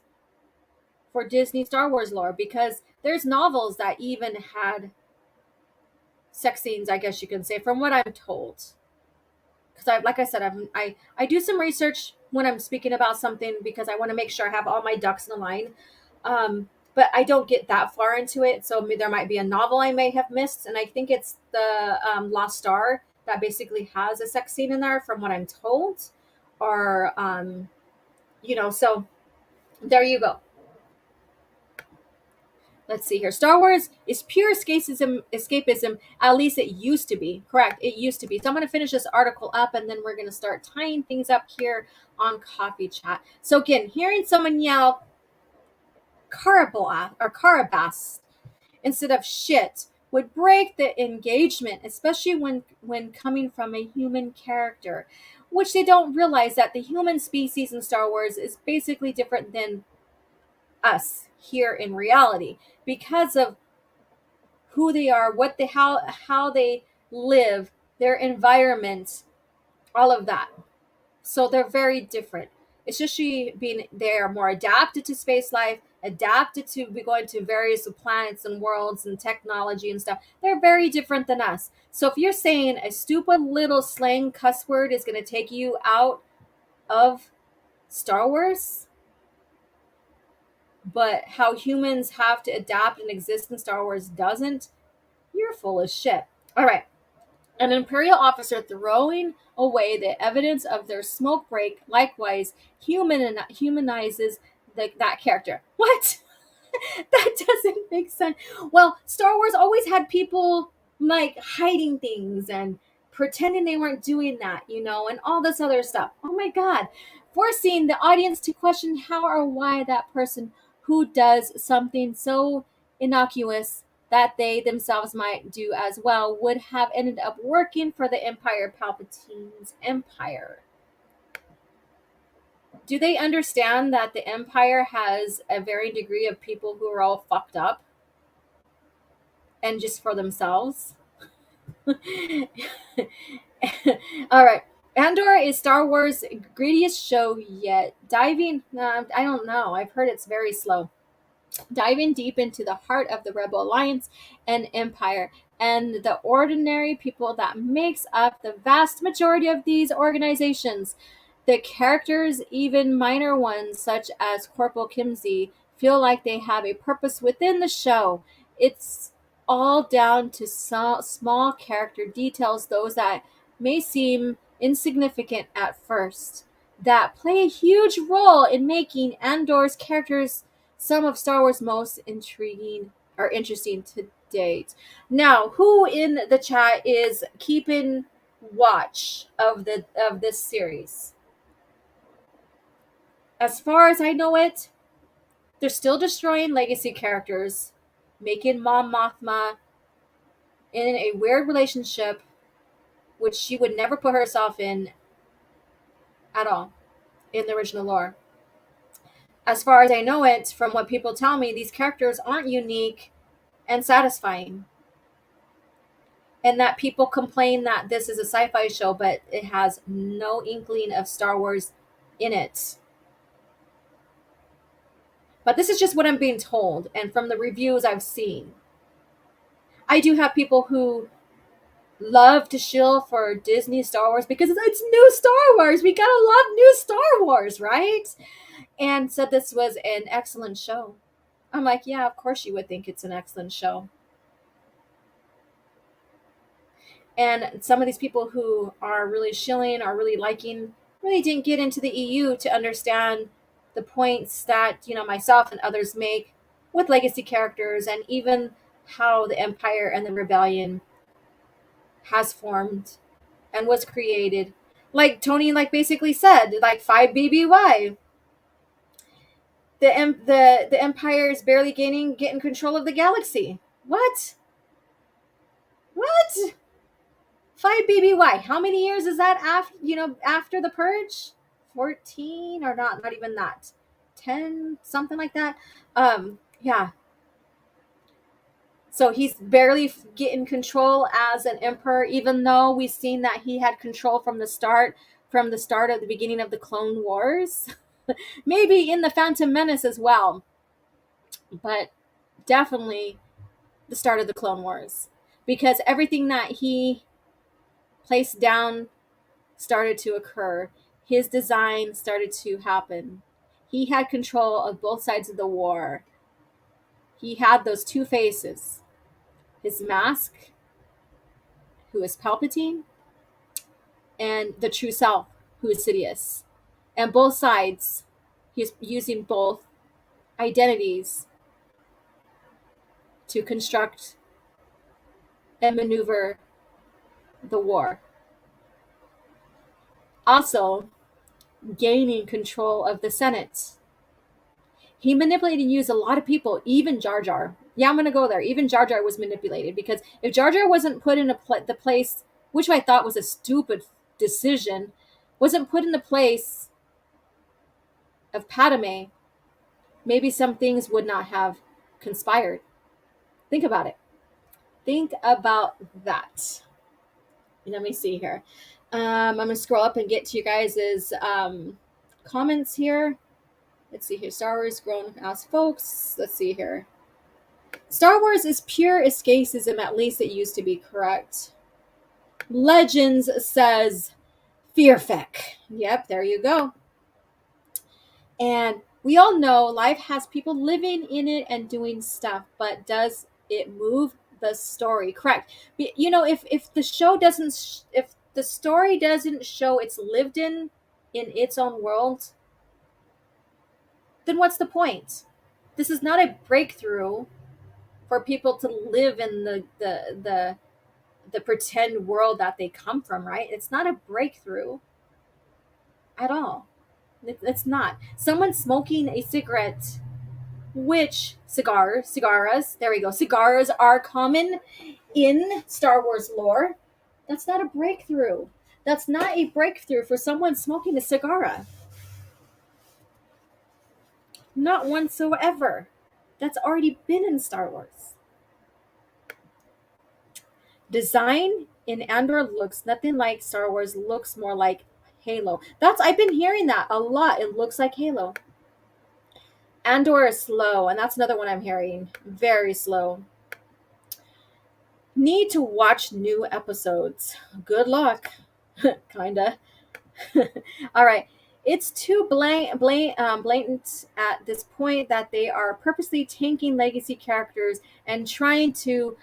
for Disney Star Wars lore, because there's novels that even had sex scenes, I guess you can say, from what I'm told. Because like I said, I do some research when I'm speaking about something, because I want to make sure I have all my ducks in a line. But I don't get that far into it, so there might be a novel I may have missed, and I think it's the Lost Star that basically has a sex scene in there, from what I'm told, or so there you go. Let's see here. Star Wars is pure escapism. At least it used to be. Correct. It used to be. So I'm going to finish this article up, and then we're going to start tying things up here on Coffee Chat. So again, hearing someone yell Karabla or Karabas instead of shit would break the engagement, especially when coming from a human character, which they don't realize that the human species in Star Wars is basically different than us here in reality, because of who they are, what they how they live, their environment, all of that. So they're very different. It's just being they are more adapted to space life, adapted to be going to various planets and worlds and technology and stuff. They're very different than us. So if you're saying a stupid little slang cuss word is going to take you out of Star Wars, but how humans have to adapt and exist in Star Wars doesn't, you're full of shit. All right. An Imperial officer throwing away the evidence of their smoke break likewise humanizes that character. What? That doesn't make sense. Well, Star Wars always had people like hiding things and pretending they weren't doing that, and all this other stuff. Oh my God. Forcing the audience to question how or why that person who does something so innocuous that they themselves might do as well would have ended up working for the Empire, Palpatine's empire. Do they understand that the Empire has a varying degree of people who are all fucked up and just for themselves? All right. Andor is Star Wars' greediest show yet. I don't know. I've heard it's very slow. Diving deep into the heart of the Rebel Alliance and Empire and the ordinary people that makes up the vast majority of these organizations. The characters, even minor ones such as Corporal Kimsey, feel like they have a purpose within the show. It's all down to small character details, those that may seem insignificant at first, that play a huge role in making Andor's characters some of Star Wars' most intriguing or interesting to date. Now, who in the chat is keeping watch of this series? As far as I know it, they're still destroying legacy characters, making Mom Mothma in a weird relationship which she would never put herself in at all in the original lore. As far as I know it, from what people tell me, these characters aren't unique and satisfying. And that people complain that this is a sci-fi show, but it has no inkling of Star Wars in it. But this is just what I'm being told, and from the reviews I've seen. I do have people who love to shill for Disney Star Wars because it's new Star Wars. We gotta love new Star Wars, right? And said this was an excellent show. I'm like, yeah, of course you would think it's an excellent show. And some of these people who are really shilling or really liking really didn't get into the EU to understand the points that, myself and others make with legacy characters, and even how the Empire and the Rebellion has formed and was created. Like Tony basically said, like 5 BBY. The Empire is barely getting control of the galaxy. What? 5 BBY. How many years is that after the purge? 14 or not even that. 10, something like that. Yeah. So he's barely getting control as an emperor, even though we've seen that he had control from the start of the beginning of the Clone Wars. Maybe in the Phantom Menace as well, but definitely the start of the Clone Wars. Because everything that he placed down started to occur. His design started to happen. He had control of both sides of the war. He had those two faces, his mask, who is Palpatine, and the true self, who is Sidious. And both sides, he's using both identities to construct and maneuver the war. Also, gaining control of the Senate. He manipulated and used a lot of people, even Jar Jar. Yeah, I'm going to go there. Even Jar Jar was manipulated because if Jar Jar wasn't put in the place, which I thought was a stupid decision, wasn't put in the place of Padme, maybe some things would not have conspired. Think about it. Think about that. Let me see here. I'm going to scroll up and get to you guys' comments here. Let's see here. Star Wars grown ass folks. Let's see here. Star Wars is pure escapism, at least it used to be, correct. Legends says fearfeck. Yep, there you go. And we all know life has people living in it and doing stuff, but does it move the story? Correct. You know, if the show doesn't, if the story doesn't show it's lived in its own world, then what's the point? This is not a breakthrough for people to live in the pretend world that they come from, right? It's not a breakthrough at all. It's not. Someone smoking a cigarette, which cigaras, there we go. Cigars are common in Star Wars lore. That's not a breakthrough. That's not a breakthrough for someone smoking a cigar. Not whatsoever. That's already been in Star Wars. Design in Andor looks nothing like Star Wars, looks more like Halo. I've been hearing that a lot. It looks like Halo. Andor is slow, and that's another one I'm hearing. Very slow. Need to watch new episodes. Good luck. Kinda. All right. It's too blatant at this point that they are purposely tanking legacy characters and trying to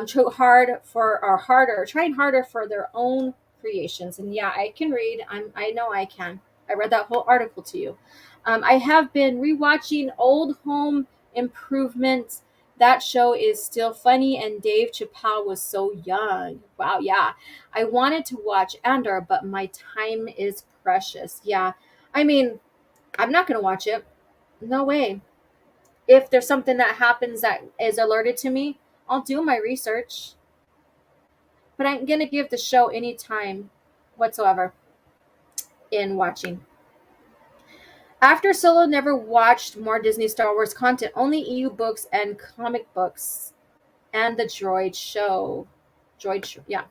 trying harder for their own creations. And yeah, I can read. I know I can. I read that whole article to you. I have been rewatching Old Home Improvement. That show is still funny, and Dave Chappelle was so young. Wow, yeah. I wanted to watch Andor, but my time is precious. Yeah. I mean, I'm not going to watch it. No way. If there's something that happens that is alerted to me, I'll do my research. But I'm going to give the show any time whatsoever in watching. After Solo, never watched more Disney Star Wars content, only EU books and comic books, and the Droid show. Yeah.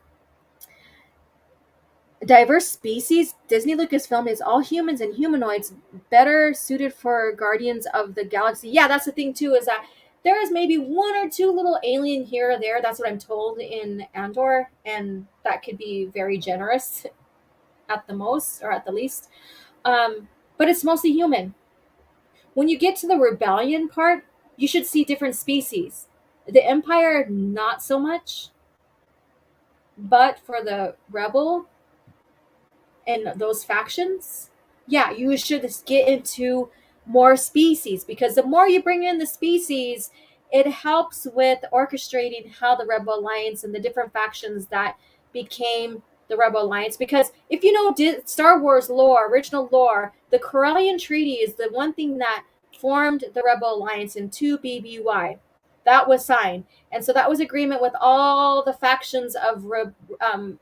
Diverse species. Disney Lucasfilm is all humans and humanoids, better suited for Guardians of the Galaxy. Yeah, that's the thing too, is that there is maybe one or two little alien here or there. That's what I'm told in Andor, and that could be very generous at the most or at the least. But it's mostly human. When you get to the rebellion part, you should see different species. The Empire, not so much. But for the rebel and those factions, yeah, you should get into more species, because the more you bring in the species, it helps with orchestrating how the Rebel Alliance and the different factions that became the Rebel Alliance. Because if you know Star Wars lore, original lore, the Corellian Treaty is the one thing that formed the Rebel Alliance in 2 BBY. That was signed. And so that was agreement with all the factions of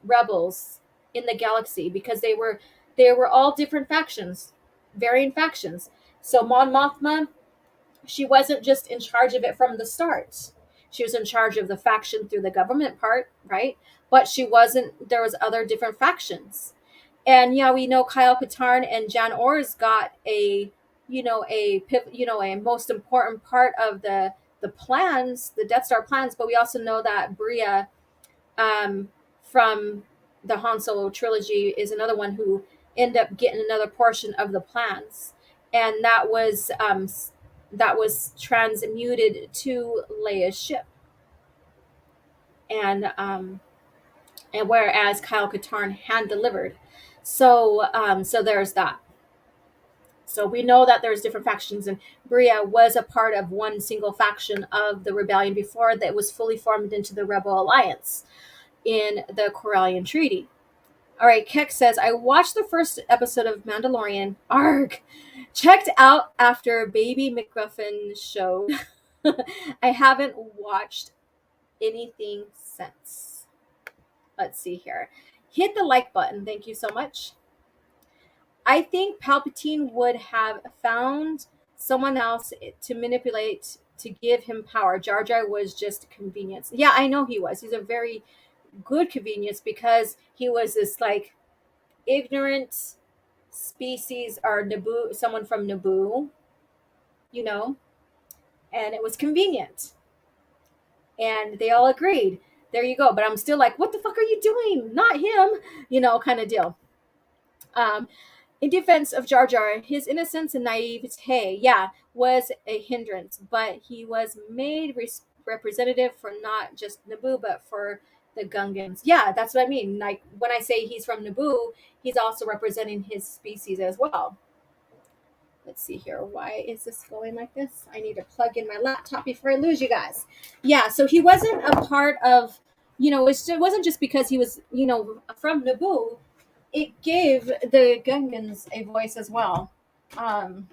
rebels in the galaxy, because they were all different factions, varying factions. So Mon Mothma, she wasn't just in charge of it from the start. She was in charge of the faction through the government part, right? But she wasn't. There was other different factions, and yeah, we know Kyle Katarn and Jan Ors got a most important part of the plans, the Death Star plans. But we also know that Bria, um, from the Han Solo trilogy, is another one who ended up getting another portion of the plans, and that was transmuted to Leia's ship, and whereas Kyle Katarn hand delivered. So there's that. So we know that there's different factions, and Bria was a part of one single faction of the rebellion before that was fully formed into the Rebel Alliance in the Corellian Treaty. All right, Keck says, I watched the first episode of Mandalorian. Arg! Checked out after Baby McGuffin show. I haven't watched anything since. Let's see here. Hit the like button. Thank you so much. I think Palpatine would have found someone else to manipulate to give him power. Jar Jar was just convenience. Yeah, I know he was. He's a very good convenience because he was this like ignorant species or Naboo, someone from Naboo, you know, and it was convenient. And they all agreed. There you go. But I'm still like, what the fuck are you doing? Not him, kind of deal. In defense of Jar Jar, his innocence and naivete, yeah, was a hindrance, but he was made representative for not just Naboo, but for the Gungans. Yeah, that's what I mean. Like when I say he's from Naboo, he's also representing his species as well. Let's see here. Why is this going like this? I need to plug in my laptop before I lose you guys. Yeah, so he wasn't a part of, it wasn't just because he was, from Naboo. It gave the Gungans a voice as well. And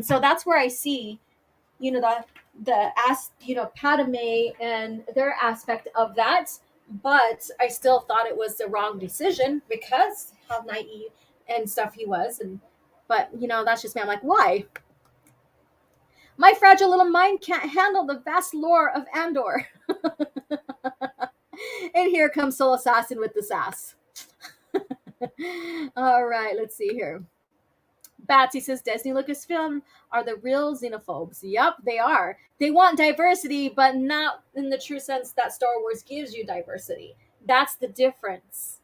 so that's where I see, Padme and their aspect of that. But I still thought it was the wrong decision because how naive and stuff he was. But that's just me. I'm like, why? My fragile little mind can't handle the vast lore of Andor. And here comes Soul Assassin with the sass. All right, let's see here. Batsy says Disney Lucasfilm are the real xenophobes. Yup, they are. They want diversity, but not in the true sense that Star Wars gives you diversity. That's the difference.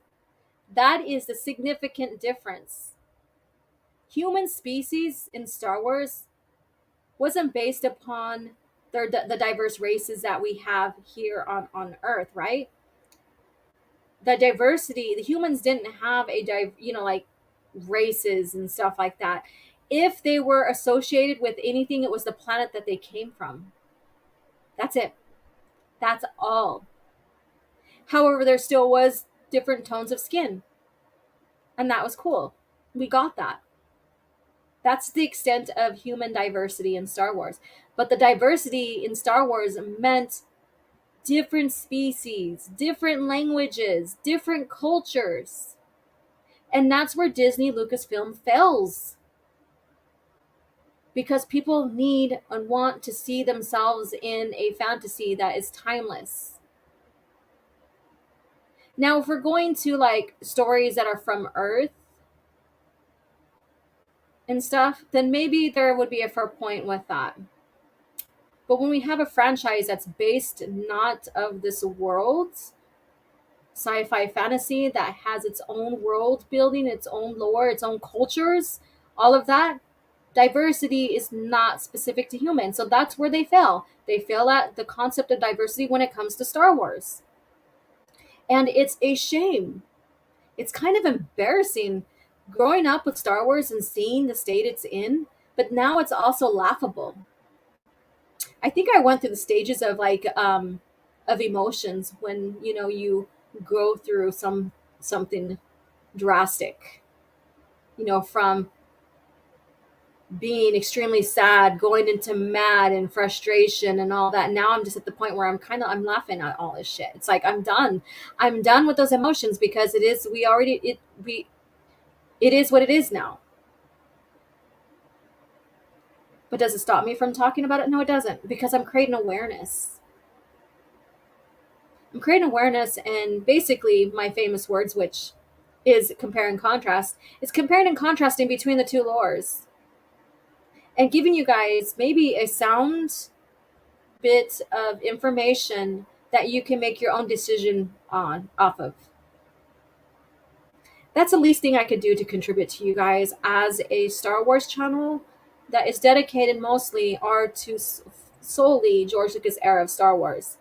That is the significant difference. Human species in Star Wars wasn't based upon the diverse races that we have here on Earth, right? The diversity, the humans didn't have like races and stuff like that. If they were associated with anything, it was the planet that they came from. That's it. That's all. However, there still was different tones of skin. And that was cool. We got that. That's the extent of human diversity in Star Wars. But the diversity in Star Wars meant different species, different languages, different cultures. And that's where Disney Lucasfilm fails. Because people need and want to see themselves in a fantasy that is timeless. Now, if we're going to like stories that are from Earth and stuff, then maybe there would be a fair point with that. But when we have a franchise that's based not of this world, sci-fi fantasy that has its own world building, its own lore, its own cultures, all of that, diversity is not specific to humans. So that's where they fail. They fail at the concept of diversity when it comes to Star Wars. And it's a shame. It's kind of embarrassing growing up with Star Wars and seeing the state it's in, but now it's also laughable. I think I went through the stages of of emotions when you go through something drastic. From being extremely sad, going into mad and frustration and all that. Now I'm just at the point where I'm laughing at all this shit. It's like I'm done. I'm done with those emotions because it is what it is now. But does it stop me from talking about it? No, it doesn't, because I'm creating awareness. I'm creating awareness, and basically my famous words, which is compare and contrast, is comparing and contrasting between the two lores and giving you guys maybe a sound bit of information that you can make your own decision on off of. That's the least thing I could do to contribute to you guys as a Star Wars channel that is dedicated mostly or to solely George Lucas era of Star Wars.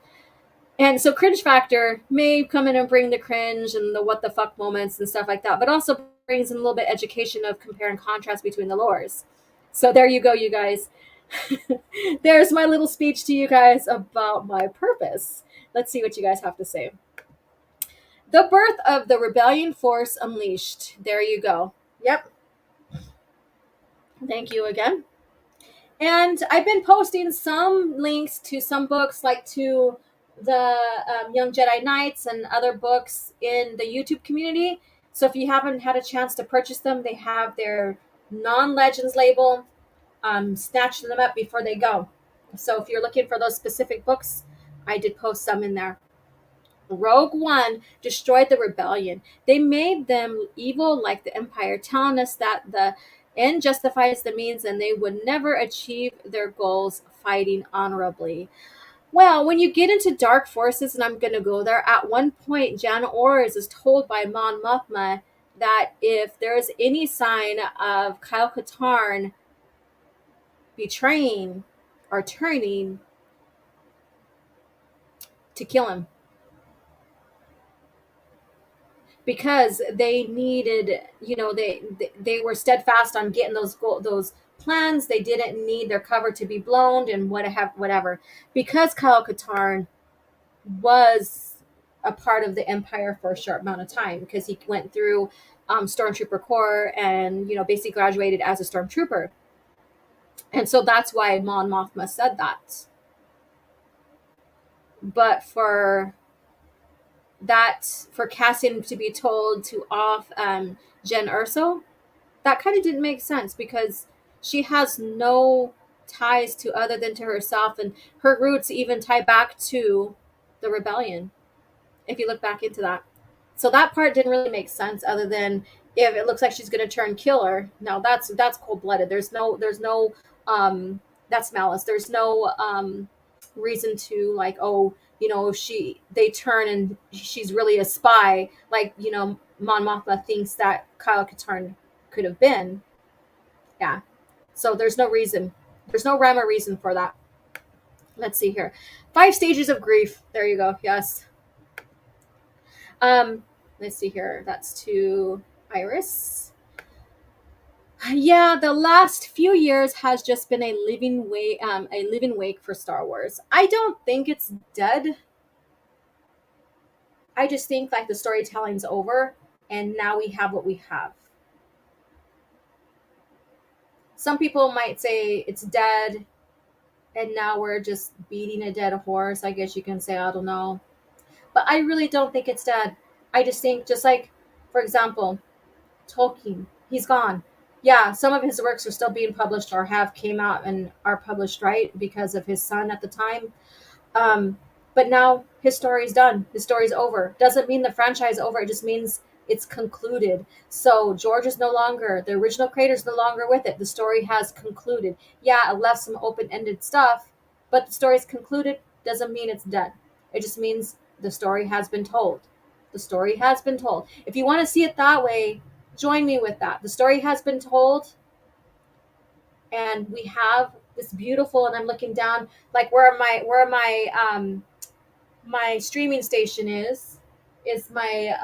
And so cringe factor may come in and bring the cringe and the what the fuck moments and stuff like that, but also brings in a little bit education of compare and contrast between the lores. So there you go, you guys. There's my little speech to you guys about my purpose. Let's see what you guys have to say. The birth of the Rebellion Force Unleashed. There you go. Yep. Thank you again. And I've been posting some links to some books, like to the Young Jedi Knights and other books in the YouTube community. So if you haven't had a chance to purchase them, they have their non-legends label. Snatch them up before they go. So if you're looking for those specific books, I did post some in there. Rogue One destroyed the rebellion. They made them evil like the Empire, telling us that the end justifies the means and they would never achieve their goals fighting honorably. Well, when you get into dark forces, and I'm going to go there, at one point, Jan Ors is told by Mon Mothma that if there's any sign of Kyle Katarn betraying or turning, to kill him. Because they needed, they were steadfast on getting those plans. They didn't need their cover to be blown and whatever. Because Kyle Katarn was a part of the Empire for a short amount of time, because he went through Stormtrooper Corps and basically graduated as a Stormtrooper, and so that's why Mon Mothma said that. But for Cassian to be told to off Jen Erso, that kind of didn't make sense, because she has no ties to other than to herself, and her roots even tie back to the rebellion, if you look back into that. So that part didn't really make sense, other than if it looks like she's going to turn killer. Now that's cold-blooded. There's no that's malice. There's no reason to, like, oh, they turn and she's really a spy, like, Mon Mothma thinks that Kyle Katarn could have been. Yeah. So there's no reason. There's no rhyme or reason for that. Let's see here. 5 stages of grief. There you go. Yes. Let's see here. That's to Iris. Yeah, the last few years has just been a living wake for Star Wars. I don't think it's dead. I just think, like, the storytelling's over, and now we have what we have. Some people might say it's dead, and now we're just beating a dead horse, I guess you can say. I don't know. But I really don't think it's dead. I just think, just like, for example, Tolkien, he's gone. Yeah, some of his works are still being published or have came out and are published, right, because of his son at the time. But now his story's done. His story's over. Doesn't mean the franchise is over. It just means it's concluded. So George is no longer, the original creator's no longer with it. The story has concluded. Yeah, it left some open-ended stuff, but the story's concluded. Doesn't mean it's dead. It just means the story has been told. The story has been told. If you want to see it that way, join me with that. The story has been told, and we have this beautiful, and I'm looking down, like, where my streaming station is my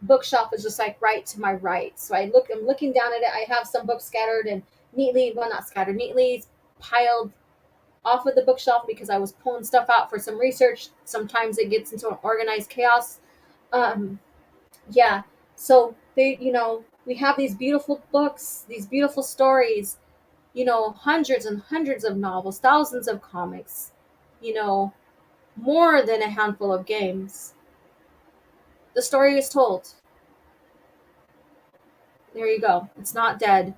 bookshelf is just, like, right to my right. So I'm looking down at it. I have some books scattered and neatly piled off of the bookshelf, because I was pulling stuff out for some research. Sometimes it gets into an organized chaos. Yeah. So we have these beautiful books, these beautiful stories, hundreds and hundreds of novels, thousands of comics, more than a handful of games. The story is told. There you go. It's not dead.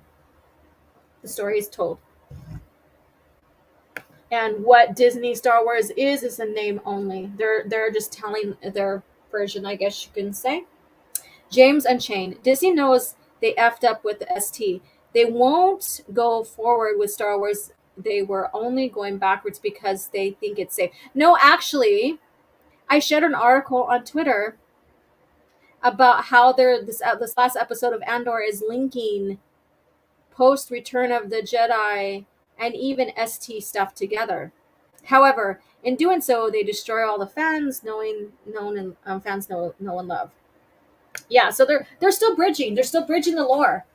The story is told. And what Disney Star Wars is a name only. They're just telling their version, I guess you can say. James Unchained. Disney knows they effed up with the ST. They won't go forward with Star Wars. They were only going backwards because they think it's safe. No, actually, I shared an article on Twitter about how this last episode of Andor is linking post Return of the Jedi and even ST stuff together. However, in doing so, they destroy all the fans, fans know and love. Yeah, so they're still bridging. They're still bridging the lore.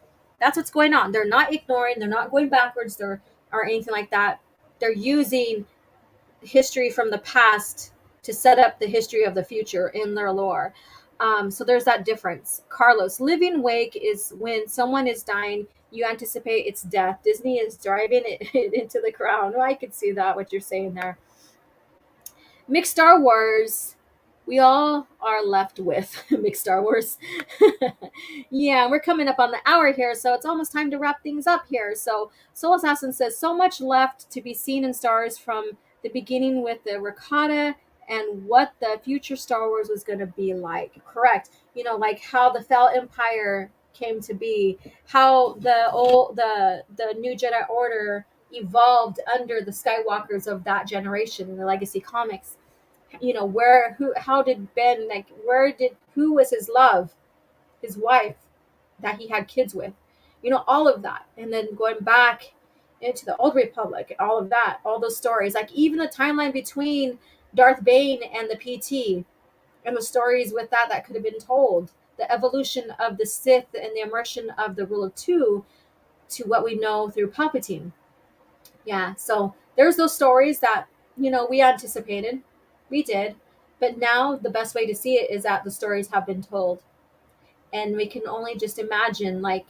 That's what's going on. They're not ignoring. They're not going backwards. Or anything like that. They're using history from the past to set up the history of the future in their lore. So there's that difference. Carlos, living wake is when someone is dying, you anticipate its death. Disney is driving it into the ground. Well, I could see that, what you're saying there. Mixed Star Wars, we all are left with mixed Star Wars. Yeah, we're coming up on the hour here, so it's almost time to wrap things up here. So Soul Assassin says, so much left to be seen in Stars, from the beginning with the ricotta and what the future Star Wars was going to be like. Correct. Like how the Fell Empire came to be, how the new Jedi Order evolved under the Skywalkers of that generation in the Legacy comics. How did Ben, who was his love, his wife that he had kids with, all of that. And then going back into the Old Republic, all of that, all those stories, like even the timeline between Darth Bane and the PT and the stories with that could have been told, the evolution of the Sith and the immersion of the Rule of Two to what we know through Palpatine. Yeah, so there's those stories that, we anticipated. We did. But now the best way to see it is that the stories have been told. And we can only just imagine, the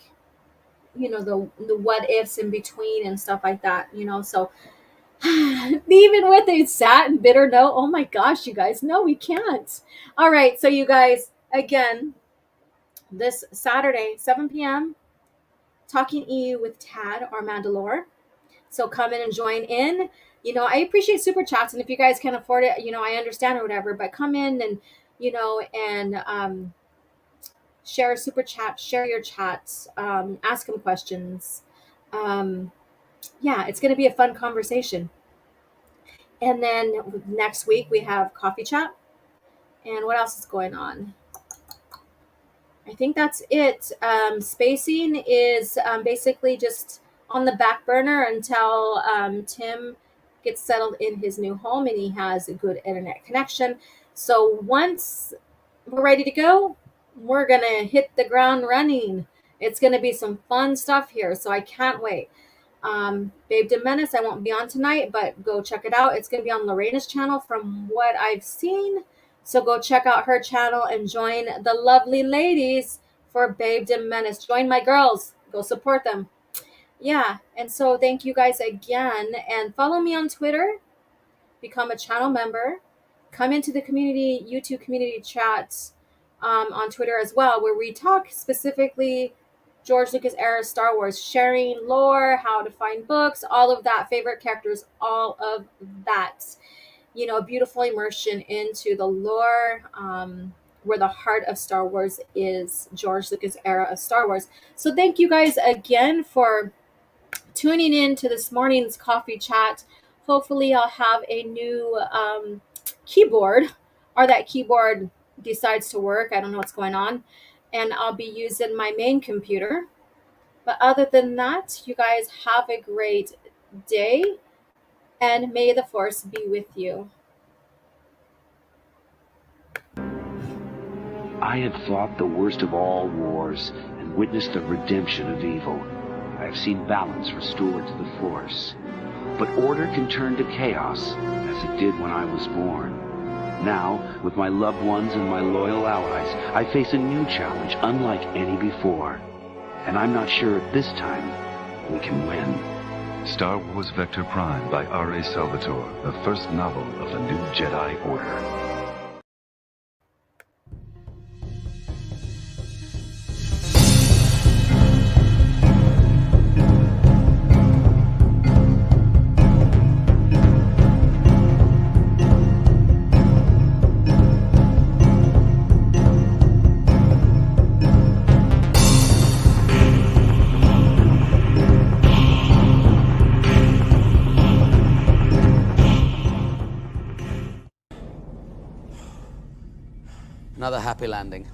what ifs in between and stuff like that, So even with a sad and bitter note, oh my gosh, you guys, no, we can't. All right, so you guys, again, this Saturday, 7 p.m., Talking EU with Tad or Mandalore. So come in and join in. I appreciate super chats, and if you guys can afford it, I understand or whatever, but come in and, share a super chat, share your chats, ask them questions. Yeah, it's going to be a fun conversation. And then next week we have coffee chat. And what else is going on? I think that's it. Spacing is basically just on the back burner until Tim gets settled in his new home and he has a good internet connection. So once we're ready to go, we're going to hit the ground running. It's going to be some fun stuff here, so I can't wait. Babe Demenace, I won't be on tonight, but go check it out. It's going to be on Lorena's channel from what I've seen. So go check out her channel and join the lovely ladies for Babe Demenace. Join my girls. Go support them. Yeah, and so thank you guys again. And follow me on Twitter. Become a channel member. Come into the community, YouTube community chats on Twitter as well, where we talk specifically George Lucas era Star Wars, sharing lore, how to find books, all of that, favorite characters, all of that. Beautiful immersion into the lore, where the heart of Star Wars is George Lucas era of Star Wars. So thank you guys again for tuning in to this morning's coffee chat. Hopefully I'll have a new keyboard, or that keyboard decides to work. I don't know what's going on. And I'll be using my main computer. But other than that, you guys have a great day, and may the Force be with you. I had fought the worst of all wars and witnessed the redemption of evil. I have seen balance restored to the Force. But order can turn to chaos, as it did when I was born. Now, with my loved ones and my loyal allies, I face a new challenge unlike any before. And I'm not sure this time we can win. Star Wars Vector Prime by R.A. Salvatore, the first novel of the new Jedi Order. Another happy landing.